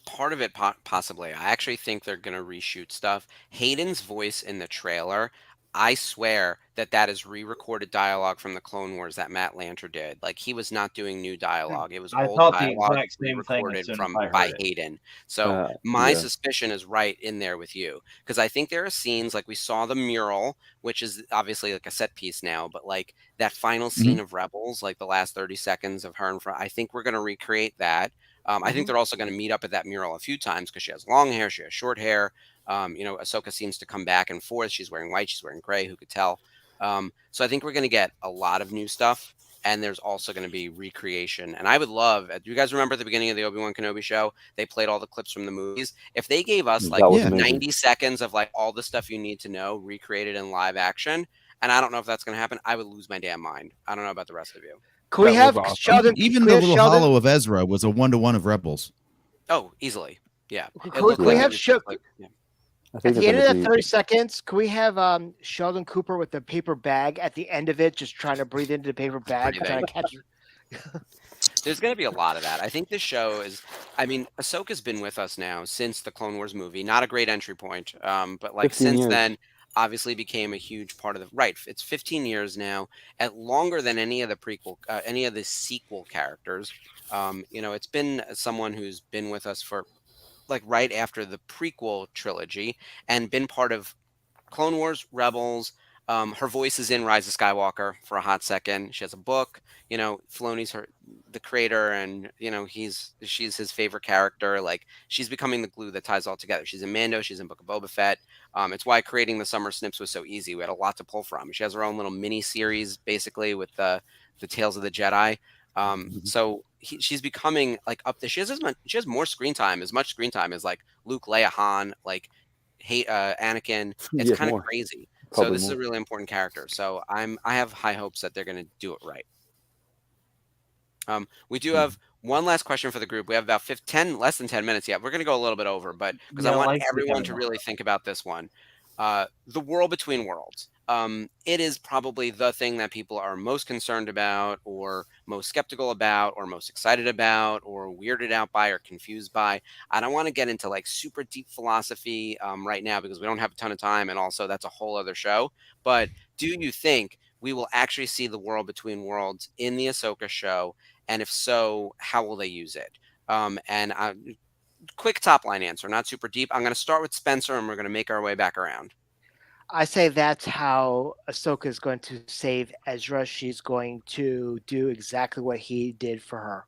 Part of it, possibly. I actually think they're going to reshoot stuff. Hayden's voice in the trailer, I swear that is re-recorded dialogue from the Clone Wars that Matt Lanter did. Like he was not doing new dialogue; it was I old thought the dialogue exact same thing as re-recorded soon as from I heard by it. Hayden. So my yeah. suspicion is right in there with you, because I think there are scenes like we saw the mural, which is obviously like a set piece now, but like that final scene of Rebels, like the last 30 seconds of her in front. I think we're going to recreate that. I think they're also going to meet up at that mural a few times because she has long hair, she has short hair. Ahsoka seems to come back and forth. She's wearing white, she's wearing gray. Who could tell? So I think we're going to get a lot of new stuff, and there's also going to be recreation. And I would love, do you guys remember at the beginning of the Obi-Wan Kenobi show, they played all the clips from the movies? If they gave us like That was Yeah. amazing. 90 seconds of like all the stuff you need to know recreated in live action, and I don't know if that's going to happen, I would lose my damn mind. I don't know about the rest of you. Can we That have was awesome. Sheldon? Even can the we have little Sheldon? hollow of Ezra was a 1-to-1 of Rebels. Oh, easily. Yeah. Can It looked we like have it was Shel- just like, yeah. I At think the they're end of going that to be. 30 seconds, can we have Sheldon Cooper with the paper bag at the end of it, just trying to breathe into the paper bag, Breathing. trying to catch There's going to be a lot of that. I think this show is, I mean, Ahsoka's been with us now since the Clone Wars movie. Not a great entry point, but like 15 since years. then, obviously became a huge part of the, right. It's 15 years now, at longer than any of the prequel, any of the sequel characters. You know, it's been someone who's been with us for like right after the prequel trilogy and been part of Clone Wars, Rebels. Her voice is in Rise of Skywalker for a hot second. She has a book. You know, Filoni's the creator, and you know she's his favorite character. Like she's becoming the glue that ties all together. She's in Mando. She's in Book of Boba Fett. It's why creating the Summer Snips was so easy. We had a lot to pull from. She has her own little mini series, basically with the Tales of the Jedi. So she's becoming like up there. She has more screen time, as much screen time as like Luke, Leia, Han, like Anakin. It's Yeah, kind of more. crazy. So Probably this is a more. really important character. So I have high hopes that they're going to do it right. We do have one last question for the group. We have about less than 10 minutes yet. We're going to go a little bit over, but because I Yeah, want like everyone the to really think about this one. The world between worlds. It is probably the thing that people are most concerned about, or most skeptical about, or most excited about, or weirded out by, or confused by. I don't want to get into like super deep philosophy right now because we don't have a ton of time, and also that's a whole other show. But do you think we will actually see the world between worlds in the Ahsoka show? And if so, how will they use it? Quick top line answer, not super deep. I'm going to start with Spencer, and we're going to make our way back around. I say that's how Ahsoka is going to save Ezra. She's going to do exactly what he did for her.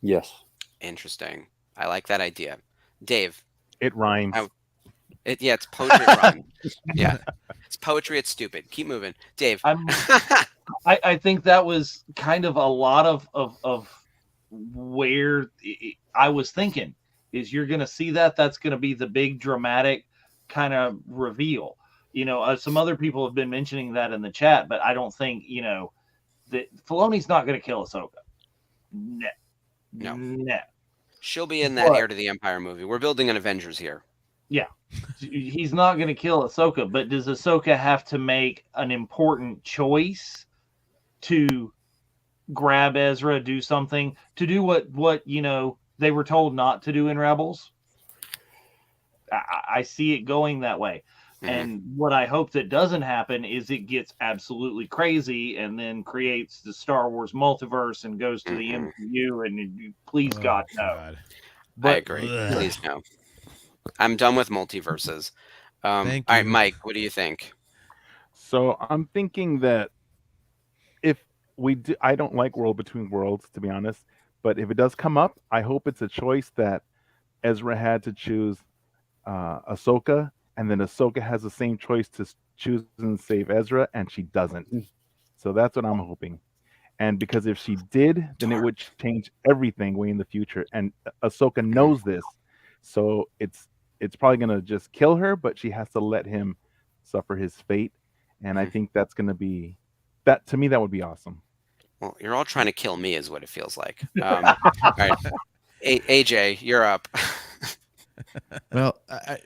Yes. Interesting. I like that idea. Dave. It rhymes. Yeah, it's poetry. It rhymes. Yeah, it's poetry. It's stupid. Keep moving, Dave. I think that was kind of a lot of where I was thinking is you're going to see that's going to be the big dramatic kind of reveal. You know, some other people have been mentioning that in the chat, but I don't think, you know, that Filoni's not going to kill Ahsoka. No. She'll be in that Heir to the Empire movie. We're building an Avengers here. Yeah. He's not going to kill Ahsoka, but does Ahsoka have to make an important choice to grab Ezra, do something, to do what you know they were told not to do in Rebels? I see it going that way. Mm-hmm. And what I hope that doesn't happen is it gets absolutely crazy and then creates the Star Wars multiverse and goes to the MCU, and please God, no. God. But, I agree. Please no. I'm done with multiverses. Thank all you. right, Mike, what do you think? So I'm thinking that if we do, I don't like World Between Worlds, to be honest, but if it does come up, I hope it's a choice that Ezra had to choose Ahsoka, and then Ahsoka has the same choice to choose and save Ezra, and she doesn't. So that's what I'm hoping. And because if she did, then it would change everything way in the future. And Ahsoka knows this, so it's probably gonna just kill her, but she has to let him suffer his fate. And I think that's gonna be that. To me, that would be awesome. Well, you're all trying to kill me, is what it feels like. All right, AJ, you're up. Well,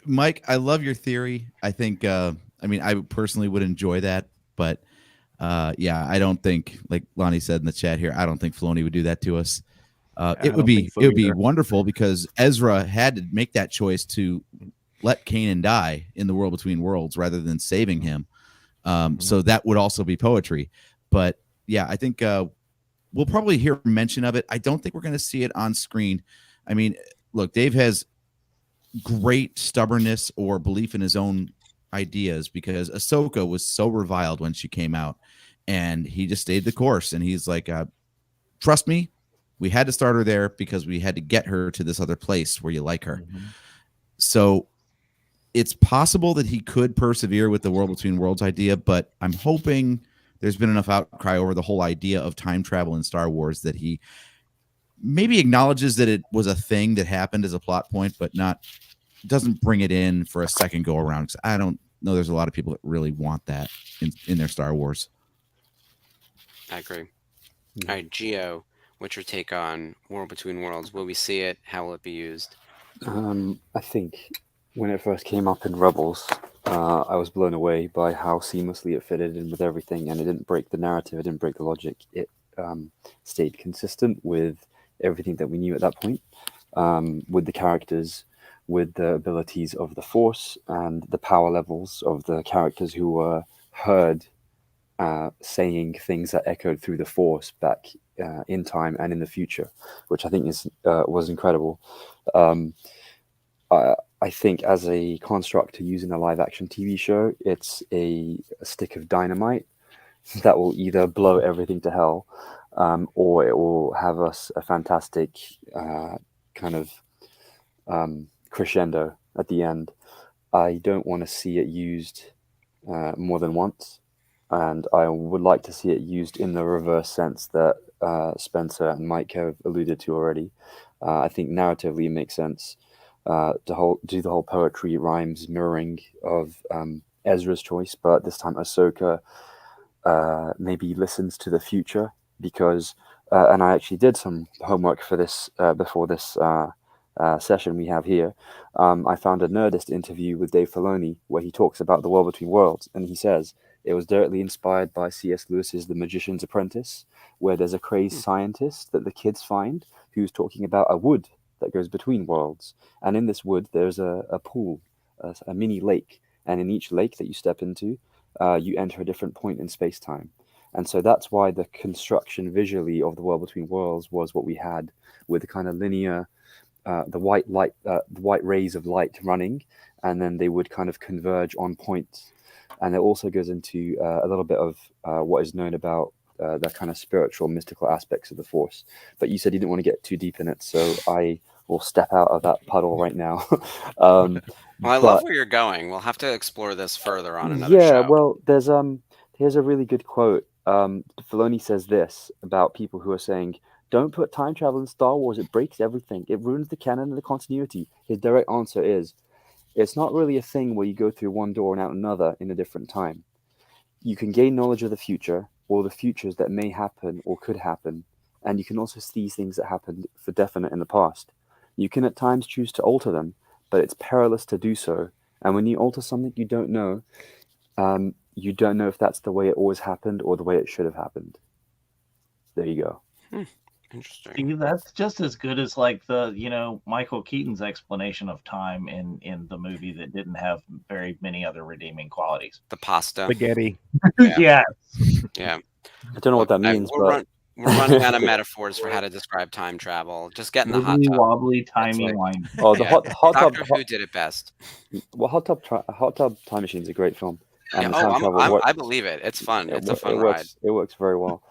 Mike, I love your theory. I think, I mean, I personally would enjoy that, but yeah, I don't think, like Lonnie said in the chat here, I don't think Filoni would do that to us. It would be wonderful because Ezra had to make that choice to let Kanan die in the world between worlds rather than saving him. So that would also be poetry. But yeah, I think we'll probably hear mention of it. I don't think we're going to see it on screen. I mean, look, Dave has great stubbornness or belief in his own ideas because Ahsoka was so reviled when she came out, and he just stayed the course. And he's like, trust me, we had to start her there because we had to get her to this other place where you like her. So it's possible that he could persevere with the World Between Worlds idea, but I'm hoping there's been enough outcry over the whole idea of time travel in Star Wars that he maybe acknowledges that it was a thing that happened as a plot point, but doesn't bring it in for a second go around. 'Cause I don't know there's a lot of people that really want that in their Star Wars. I agree. All right, Geo, what's your take on World Between Worlds? Will we see it? How will it be used? I think when it first came up in Rebels, I was blown away by how seamlessly it fitted in with everything, and it didn't break the narrative, it didn't break the logic. It stayed consistent with everything that we knew at that point, with the characters, with the abilities of the Force, and the power levels of the characters who were heard saying things that echoed through the Force back in time and in the future, which I think was incredible. I think as a construct to use in a live action TV show, it's a stick of dynamite that will either blow everything to hell, or it will have us a fantastic kind of crescendo at the end. I don't want to see it used more than once, and I would like to see it used in the reverse sense that Spencer and Mike have alluded to already. I think narratively it makes sense to do the whole poetry, rhymes, mirroring of Ezra's choice, but this time Ahsoka maybe listens to the future because, and I actually did some homework for this before this session we have here. I found a Nerdist interview with Dave Filoni where he talks about the World Between Worlds, and he says it was directly inspired by C.S. Lewis's The Magician's Apprentice, where there's a crazed scientist that the kids find who's talking about a wood that goes between worlds. And in this wood, there's a pool, a mini lake. And in each lake that you step into, you enter a different point in space-time. And so that's why the construction visually of the World Between Worlds was what we had, with the kind of linear, the white rays of light running, and then they would kind of converge on points. And it also goes into a little bit of what is known about the kind of spiritual, mystical aspects of the Force. But you said you didn't want to get too deep in it, so I will step out of that puddle right now. Well, I love where you're going. We'll have to explore this further on another show. Yeah, well, here's a really good quote. Filoni says this about people who are saying, "Don't put time travel in Star Wars. It breaks everything. It ruins the canon and the continuity." His direct answer is, it's not really a thing where you go through one door and out another in a different time. You can gain knowledge of the future, or the futures that may happen or could happen, and you can also see things that happened for definite in the past. You can at times choose to alter them, but it's perilous to do so. And when you alter something you don't know if that's the way it always happened or the way it should have happened. There you go. Interesting. See, that's just as good as like the Michael Keaton's explanation of time in the movie that didn't have very many other redeeming qualities. The pasta. Spaghetti. Yeah. Yeah. I don't know what that means, but we're running out of metaphors for how to describe time travel. Just get in the hot Wibbly tub. wobbly, timey like- wine. oh, the Yeah. hot tub. Doctor Who did it best. Well, Hot Tub Time Machine's a great film. And Yeah, the time travel works. I believe it. It's fun. It's a fun it ride. works. It works very well.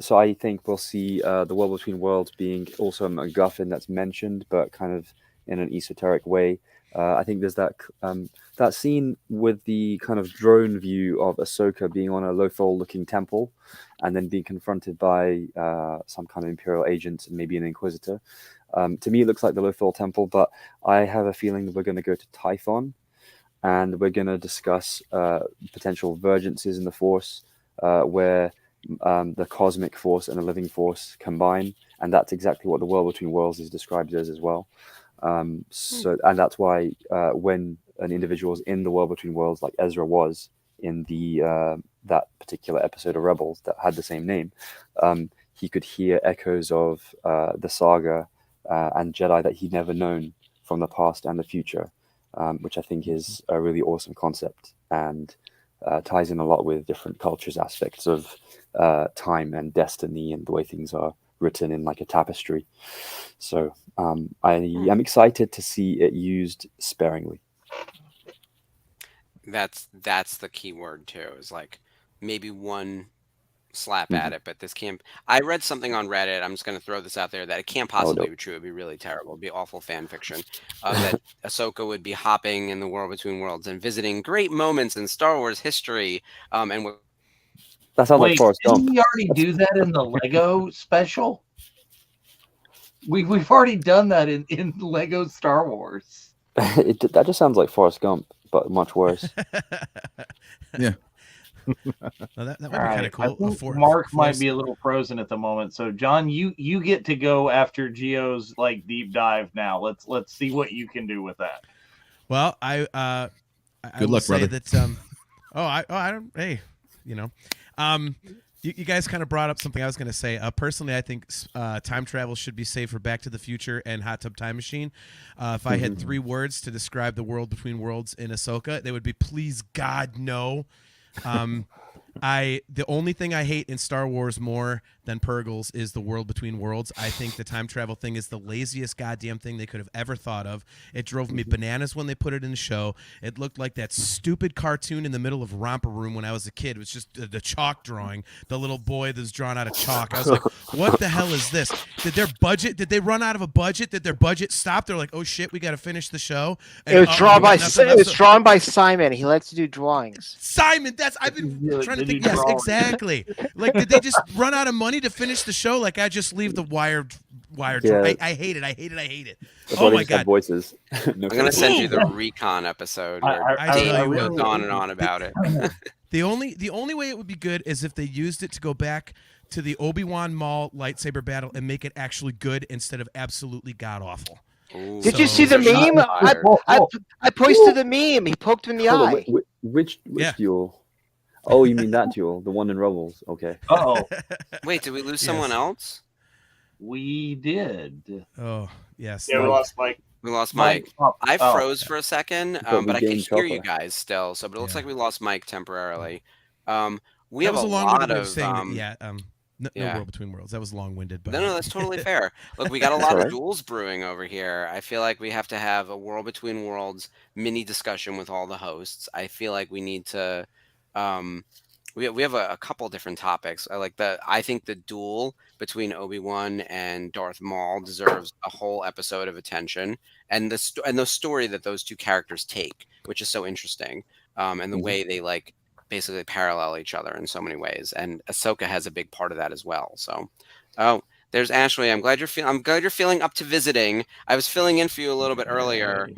So I think we'll see the World Between Worlds being also a MacGuffin that's mentioned, but kind of in an esoteric way. I think there's that scene with the kind of drone view of Ahsoka being on a Lothal-looking temple, and then being confronted by some kind of Imperial agent and maybe an Inquisitor. To me, it looks like the Lothal Temple, but I have a feeling that we're going to go to Tython, and we're going to discuss potential divergences in the Force, where the cosmic force and the living force combine, and that's exactly what the World Between Worlds is described as well. And that's why when an individual is in the World Between Worlds, like Ezra was in the that particular episode of Rebels that had the same name, he could hear echoes of the saga and Jedi that he'd never known from the past and the future, which I think is a really awesome concept, and ties in a lot with different cultures' aspects of time and destiny and the way things are written in like a tapestry. So I am excited to see it used sparingly. That's the key word too. Is like maybe one slap at it, but this can't. I read something on Reddit. I'm just going to throw this out there that it can't possibly be true. It'd be really terrible. It'd be awful fan fiction. That Ahsoka would be hopping in the world between worlds and visiting great moments in Star Wars history. And That sounds like Forrest didn't Gump. we already do that in the Lego special? We've already done that in Lego Star Wars. That just sounds like Forrest Gump, but much worse. Yeah. Well, that might be kind of cool. I think Mark might be a little frozen at the moment. So, John, you get to go after Geo's like deep dive now. Let's see what you can do with that. Well, I Good will luck, say brother. that I don't. Hey, you know, you guys kind of brought up something I was going to say. Personally, I think time travel should be saved for Back to the Future and Hot Tub Time Machine. If I had 3 words to describe the world between worlds in Ahsoka, they would be please God no. The only thing I hate in Star Wars more than Purgles is the world between worlds. I think the time travel thing is the laziest goddamn thing they could have ever thought of. It drove me bananas when they put it in the show. It looked like that stupid cartoon in the middle of Romper Room when I was a kid. It was just the chalk drawing, the little boy that's drawn out of chalk. I was like, what the hell is this? Did they run out of a budget? Did their budget stop? They're like, oh shit, we got to finish the show. And, It was drawn by Simon. He likes to do drawings. Simon, I've been trying to think. Yes, exactly. Like, did they just run out of money to finish the show? Like, I just leave the wire. Yeah. I hate it. That's Oh why they my just have God. voices. I'm going to send you the recon episode where Dave goes on and on about it. The only way it would be good is if they used it to go back to the Obi-Wan Maul lightsaber battle and make it actually good instead of absolutely god awful. Did you see the meme? I posted the meme. He poked him in the eye. Which duel? Oh, you mean that duel, the one in Rebels? Okay. Oh, wait, did we lose someone else? We did. Oh, yes. Yeah, we lost Mike. We lost Mike. I froze for a second, But but I can gained hear you Chopper. guys still. So, but it looks like we lost Mike temporarily. We That have was a long lot winded way of saying no yeah. world between worlds. That was long winded, but No, that's totally fair. Look, we got a lot of Alright. duels brewing over here. I feel like we have to have a world between worlds mini discussion with all the hosts. I feel like we need to. We have a couple different topics. I think the duel between Obi-Wan and Darth Maul deserves a whole episode of attention, and the story that those two characters take, which is so interesting, and the way they like basically parallel each other in so many ways. And Ahsoka has a big part of that as well. So, there's Ashley. I'm glad you're feeling up to visiting. I was filling in for you a little bit earlier.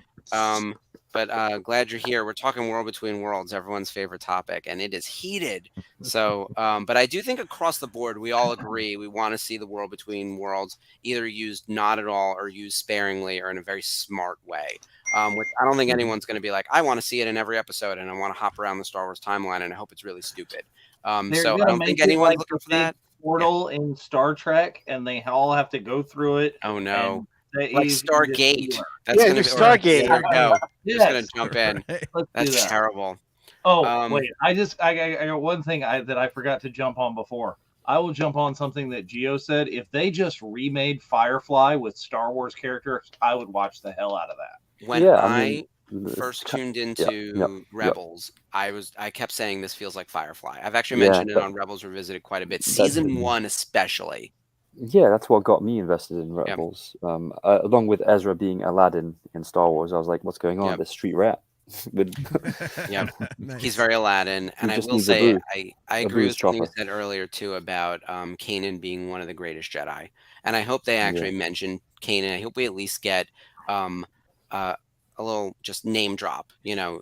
But glad you're here. We're talking world between worlds, everyone's favorite topic, and it is heated. So, but I do think across the board, we all agree we want to see the world between worlds either used not at all or used sparingly or in a very smart way. Which I don't think anyone's going to be like, I want to see it in every episode and I want to hop around the Star Wars timeline and I hope it's really stupid. So I don't think anyone's looking for that. Portal in Star Trek, and they all have to go through it. Oh no. Like Stargate. That's Yeah, gonna be Stargate. There we go. Yes. Just gonna jump in. Let's do That's that. terrible. Oh, wait. I got one thing that I forgot to jump on before. I will jump on something that Gio said. If they just remade Firefly with Star Wars characters, I would watch the hell out of that. When I first tuned into Yep. Rebels, I kept saying this feels like Firefly. I've actually mentioned it on Rebels Revisited quite a bit. Season 1 especially. Yeah, that's what got me invested in Rebels. Along with Ezra being Aladdin in Star Wars, I was like, "What's going on? The street rat." Yeah, Nice. he's very Aladdin, and I just will needs a say boost. I A agree with boost something you chopper. said earlier too about Kanan being one of the greatest Jedi, and I hope they actually mention Kanan. I hope we at least get a little just name drop,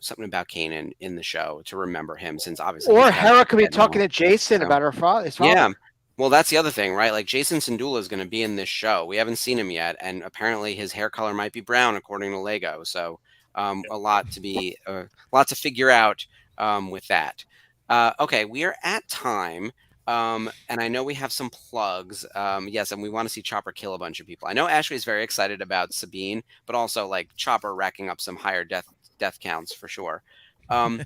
something about Kanan in the show to remember him, since obviously. Or Hera could be talking to Jason about her father. Yeah. Well, that's the other thing, right? Like Jason Syndulla is going to be in this show. We haven't seen him yet, and apparently his hair color might be brown, according to Lego. So, a lot to figure out with that. Okay, we are at time, and I know we have some plugs. Yes, and we want to see Chopper kill a bunch of people. I know Ashley is very excited about Sabine, but also like Chopper racking up some higher death counts for sure. I'm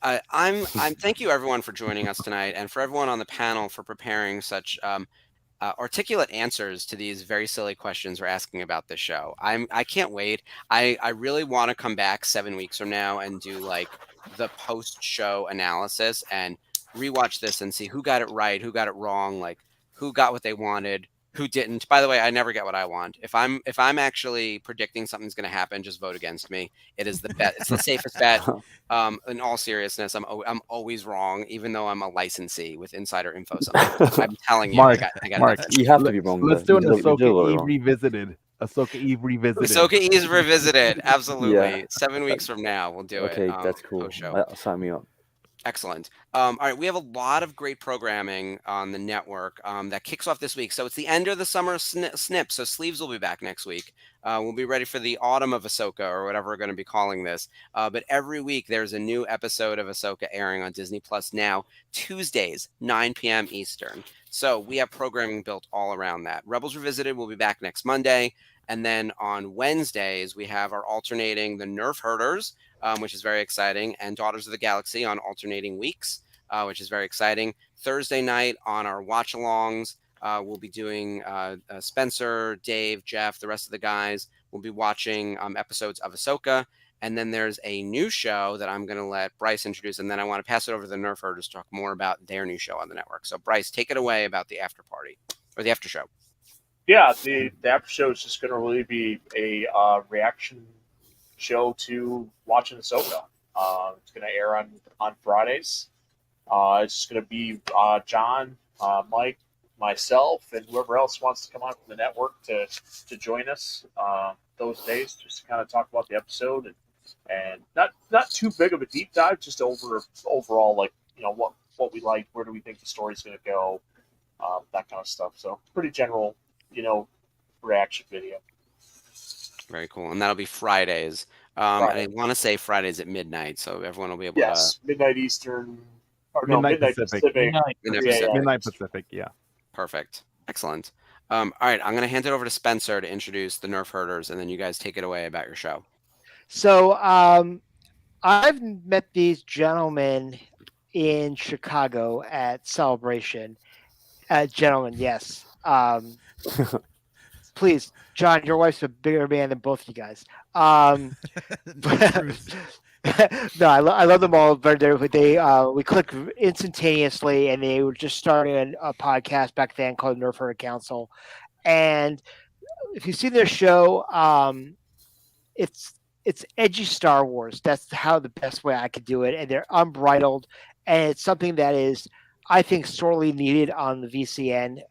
thank you everyone for joining us tonight, and for everyone on the panel for preparing such articulate answers to these very silly questions we're asking about this show. I can't wait. I really want to come back 7 weeks from now and do like the post-show analysis and rewatch this and see who got it right, who got it wrong, like who got what they wanted, who didn't. By the way, I never get what I want. If I'm actually predicting something's going to happen, just vote against me. It is the bet. It's the safest bet. In all seriousness, I'm always wrong, even though I'm a licensee with insider info. I'm telling you, Mark, I got Mark, nothing. You have to be wrong. Let's though. do an You did a Ahsoka lot Eve wrong. revisited. Ahsoka Eve revisited. Ahsoka Eve's revisited. Absolutely. Yeah. 7 weeks from now, we'll do it. Okay, that's cool. Post-show. Sign me up. Excellent. All right, we have a lot of great programming on the network that kicks off this week. So it's the end of the summer snip. So Sleeves will be back next week. We'll be ready for the autumn of Ahsoka or whatever we're going to be calling this. But every week there's a new episode of Ahsoka airing on Disney Plus now, Tuesdays, 9 p.m. Eastern. So we have programming built all around that. Rebels Revisited will be back next Monday. And then on Wednesdays, we have our alternating The Nerf Herders, which is very exciting, and Daughters of the Galaxy on alternating weeks, which is very exciting. Thursday night on our watch-alongs, we'll be doing Spencer, Dave, Jeff, the rest of the guys. We'll be watching episodes of Ahsoka. And then there's a new show that I'm going to let Bryce introduce, and then I want to pass it over to the Nerf Herders to talk more about their new show on the network. So, Bryce, take it away about the after party, or the after show. Yeah, the after show is just going to really be a reaction show to watching Ahsoka. It's going to air on Fridays. It's just going to be John, Mike, myself, and whoever else wants to come on from the network to join us those days, just to kind of talk about the episode and not too big of a deep dive, just overall, like, you know, what we like, where do we think the story's going to go, that kind of stuff. So pretty general, you know, reaction video. Very cool. And that'll be Fridays. And I want to say Fridays at midnight, so everyone will be able to... midnight Eastern. Or Midnight midnight Pacific. Midnight Pacific, yeah. Perfect. Excellent. All right, I'm going to hand it over to Spencer to introduce the Nerf Herders, and then you guys take it away about your show. So I've met these gentlemen in Chicago at Celebration. Gentlemen, yes. Please, John, your wife's a bigger man than both of you guys. No, I love them all. But we clicked instantaneously, and they were just starting a podcast back then called Nerf Herder Council. And if you see their show, it's edgy Star Wars. That's how the best way I could do it, and they're unbridled, and it's something that is, I think, sorely needed on the VCN.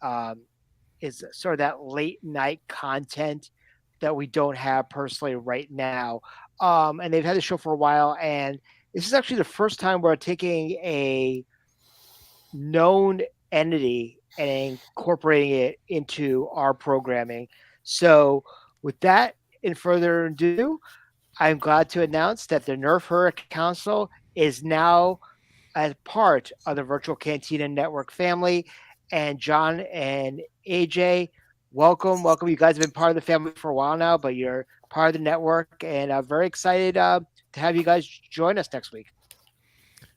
Is sort of that late night content that we don't have personally right now. And they've had the show for a while, and this is actually the first time we're taking a known entity and incorporating it into our programming. So with that, in further ado, I'm glad to announce that the Nerf Herder Council is now a part of the Virtual Cantina Network family. And John and AJ, welcome. You guys have been part of the family for a while now, but you're part of the network, and I'm very excited to have you guys join us next week.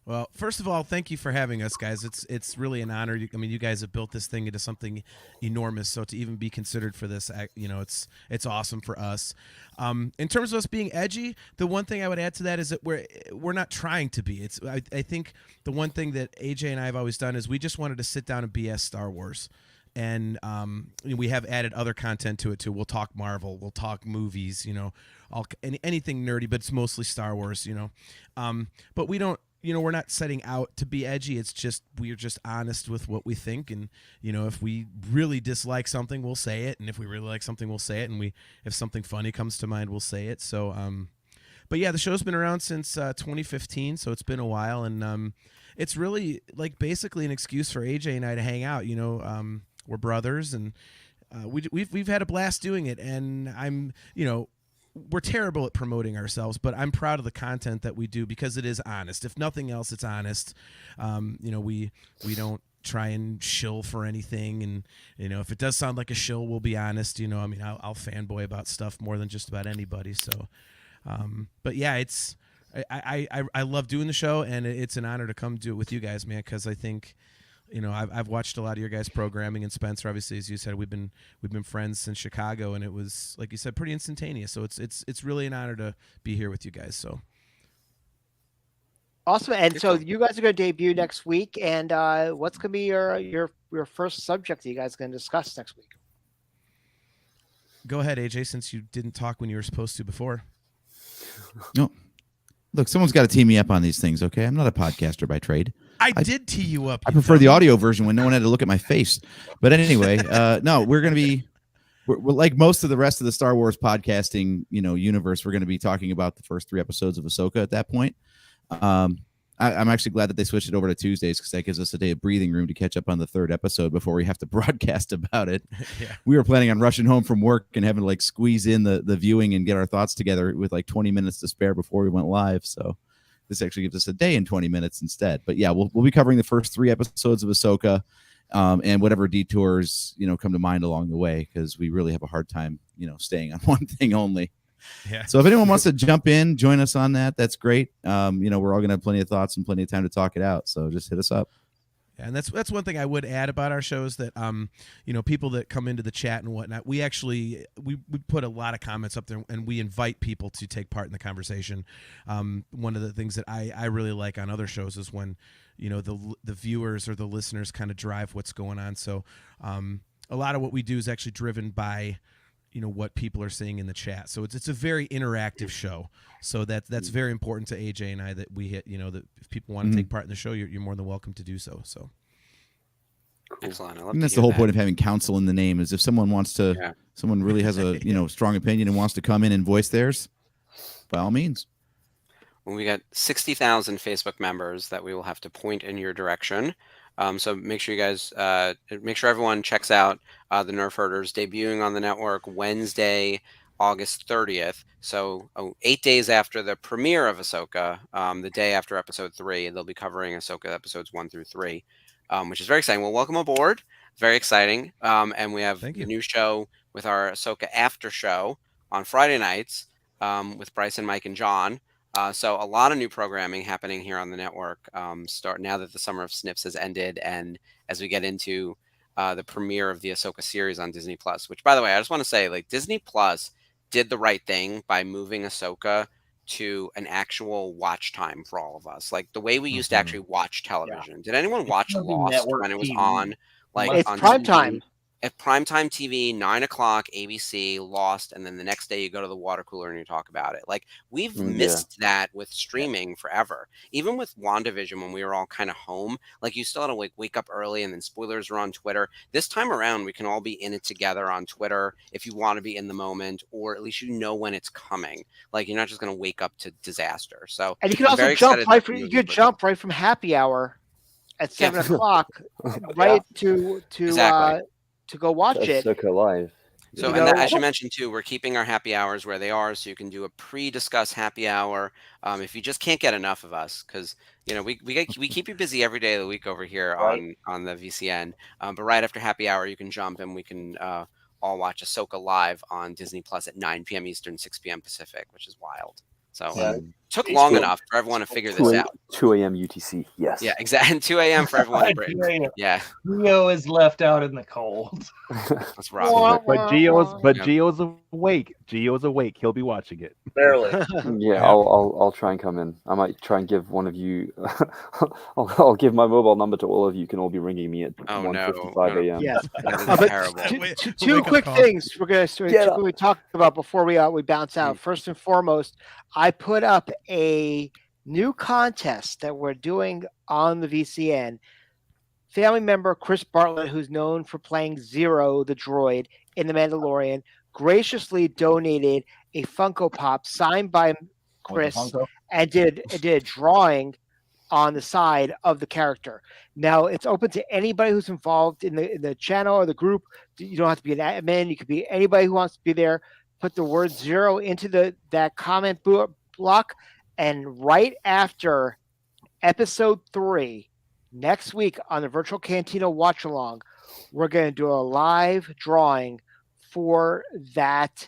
Well, first of all, thank you for having us, guys. It's really an honor. I mean, you guys have built this thing into something enormous. So to even be considered for this, you know, it's awesome for us. In terms of us being edgy, the one thing I would add to that is that we're not trying to be. I think the one thing that AJ and I have always done is we just wanted to sit down and BS Star Wars. And we have added other content to it too. We'll talk Marvel, we'll talk movies, you know, anything nerdy, but it's mostly Star Wars, you know. But we don't. You know, we're not setting out to be edgy. It's just we're just honest with what we think, and you know, if we really dislike something, we'll say it, and if we really like something, we'll say it, and if something funny comes to mind, we'll say it. So, but yeah, the show's been around since 2015, so it's been a while, and it's really like basically an excuse for AJ and I to hang out. You know, we're brothers, and we've had a blast doing it, and we're terrible at promoting ourselves, but I'm proud of the content that we do because it is honest. If nothing else, it's honest. You know, we don't try and shill for anything, and you know, if it does sound like a shill, we'll be honest. You know, I mean, I'll fanboy about stuff more than just about anybody. So, but yeah, I love doing the show, and it's an honor to come do it with you guys, man. Because I think I've watched a lot of your guys' programming, and Spencer, obviously, as you said, we've been friends since Chicago, and it was, like you said, pretty instantaneous. So it's really an honor to be here with you guys. So awesome. And so you guys are going to debut next week, and what's going to be your first subject that you guys are going to discuss next week? Go ahead, AJ, since you didn't talk when you were supposed to before. No, look, someone's got to tee me up on these things. Okay, I'm not a podcaster by trade. I did tee you up. I prefer the audio version when no one had to look at my face. But anyway, no, we're going to be, we're like most of the rest of the Star Wars podcasting, universe. We're going to be talking about the first 3 episodes of Ahsoka at that point. I'm actually glad that they switched it over to Tuesdays, because that gives us a day of breathing room to catch up on the 3rd episode before we have to broadcast about it. Yeah. We were planning on rushing home from work and having to like squeeze in the viewing and get our thoughts together with like 20 minutes to spare before we went live. So this actually gives us a day and 20 minutes instead. But yeah, we'll be covering the first 3 episodes of Ahsoka, and whatever detours come to mind along the way, because we really have a hard time staying on one thing only. Yeah. So if anyone wants to jump in, join us on that. That's great. We're all going to have plenty of thoughts and plenty of time to talk it out. So just hit us up. Yeah, and that's one thing I would add about our shows, that people that come into the chat and whatnot, we actually we put a lot of comments up there, and we invite people to take part in the conversation. One of the things that I really like on other shows is when the viewers or the listeners kind of drive what's going on. So a lot of what we do is actually driven by what people are saying in the chat. So it's a very interactive show. So that's very important to AJ and I, that we hit, that if people want to take part in the show, you're more than welcome to do so. So excellent. And that's the whole point of having counsel in the name, is if someone wants to, someone really has a, strong opinion and wants to come in and voice theirs, by all means. Well, we got 60,000 Facebook members that we will have to point in your direction. So make sure you guys, make sure everyone checks out the Nerf Herders, debuting on the network Wednesday, August 30th. So 8 days after the premiere of Ahsoka, the day after episode 3, they'll be covering Ahsoka episodes 1 through 3, which is very exciting. Well, welcome aboard. Very exciting. And we have the new show with our Ahsoka after show on Friday nights with Bryson, Mike, and John. So a lot of new programming happening here on the network. Start now that the Summer of Snips has ended, and as we get into the premiere of the Ahsoka series on Disney Plus. Which, by the way, I just want to say, like, Disney Plus did the right thing by moving Ahsoka to an actual watch time for all of us, like the way we used to actually watch television. Did anyone watch Lost when it was on? Like, it's on prime TV? time. At primetime TV, 9 o'clock, ABC, Lost, and then the next day you go to the water cooler and you talk about it. Like, we've missed that with streaming forever. Even with WandaVision, when we were all kind of home, like, you still had to wake up early, and then spoilers were on Twitter. This time around, we can all be in it together on Twitter if you want to be in the moment, or at least when it's coming. Like, you're not just going to wake up to disaster. So, and you can also jump right from happy hour at 7 o'clock right to exactly. To go watch it. Ahsoka Live. So, and that, as you mentioned too, we're keeping our happy hours where they are, so you can do a pre-discuss happy hour if you just can't get enough of us, because we keep you busy every day of the week over here on the VCN. But right after happy hour, you can jump and we can all watch Ahsoka Live on Disney Plus at 9 p.m. Eastern, 6 p.m. Pacific, which is wild. So it took long enough for everyone to figure this out. 2 a.m. UTC, yes. Yeah, exactly. And 2 a.m. for everyone in Britain. Yeah. Geo is left out in the cold. That's rough. But Geo's awake. Geo's awake. He'll be watching it. Barely. Yeah, I'll try and come in. I might try and give one of you. I'll give my mobile number to all of you. You can all be ringing me at 1:55 a.m. Yes. Terrible. Two quick things we're going to talk about before we bounce out. First and foremost, I put up a new contest that we're doing on the VCN. Family member Chris Bartlett, who's known for playing Zero, the droid, in The Mandalorian, graciously donated a Funko Pop signed by Chris and did a drawing on the side of the character. Now, it's open to anybody who's involved in the channel or the group. You don't have to be an admin. You could be anybody who wants to be there. Put the word Zero into that comment block, and right after episode 3 next week on the Virtual Cantina Watch Along, we're going to do a live drawing for that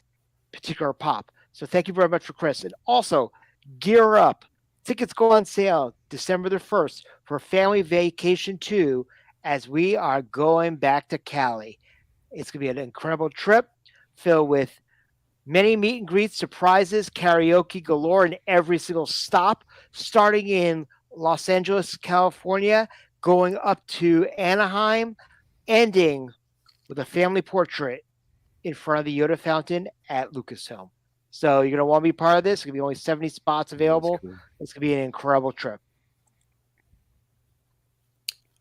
particular pop. So thank you very much for Chris. And also, gear up. Tickets go on sale December the 1st for Family Vacation 2 as we are going back to Cali. It's going to be an incredible trip filled with many meet and greets, surprises, karaoke galore in every single stop, starting in Los Angeles, California, going up to Anaheim, ending with a family portrait in front of the Yoda fountain at Lucasfilm. So you're going to want to be part of this. It's going to be only 70 spots available. Cool. It's going to be an incredible trip.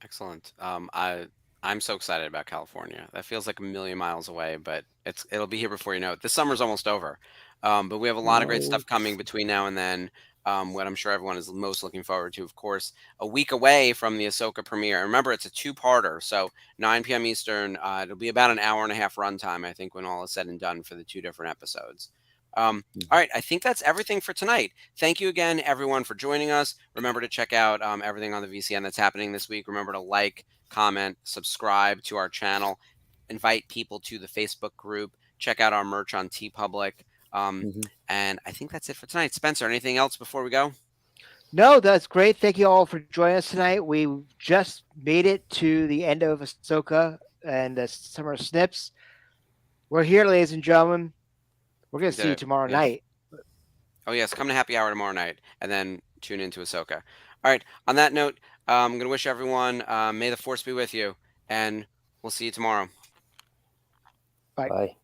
Excellent. I'm so excited about California. That feels like a million miles away, but it'll be here before you know it. This summer's almost over, but we have a lot of great stuff coming between now and then. What I'm sure everyone is most looking forward to, of course, a week away from the Ahsoka premiere. And remember, it's a two-parter, so 9 p.m. Eastern. It'll be about an hour and a half runtime, I think, when all is said and done for the 2 different episodes. All right, I think that's everything for tonight. Thank you again, everyone, for joining us. Remember to check out everything on the VCN that's happening this week. Remember to like, comment, subscribe to our channel, invite people to the Facebook group, check out our merch on TeePublic. And I think that's it for tonight. Spencer, anything else before we go? No, that's great. Thank you all for joining us tonight. We just made it to the end of Ahsoka and the Summer Snips. We're here, ladies and gentlemen. We're going to see you tomorrow night. Oh, yes. Come to Happy Hour tomorrow night and then tune into Ahsoka. All right. On that note, I'm going to wish everyone, may the Force be with you, and we'll see you tomorrow. Bye. Bye.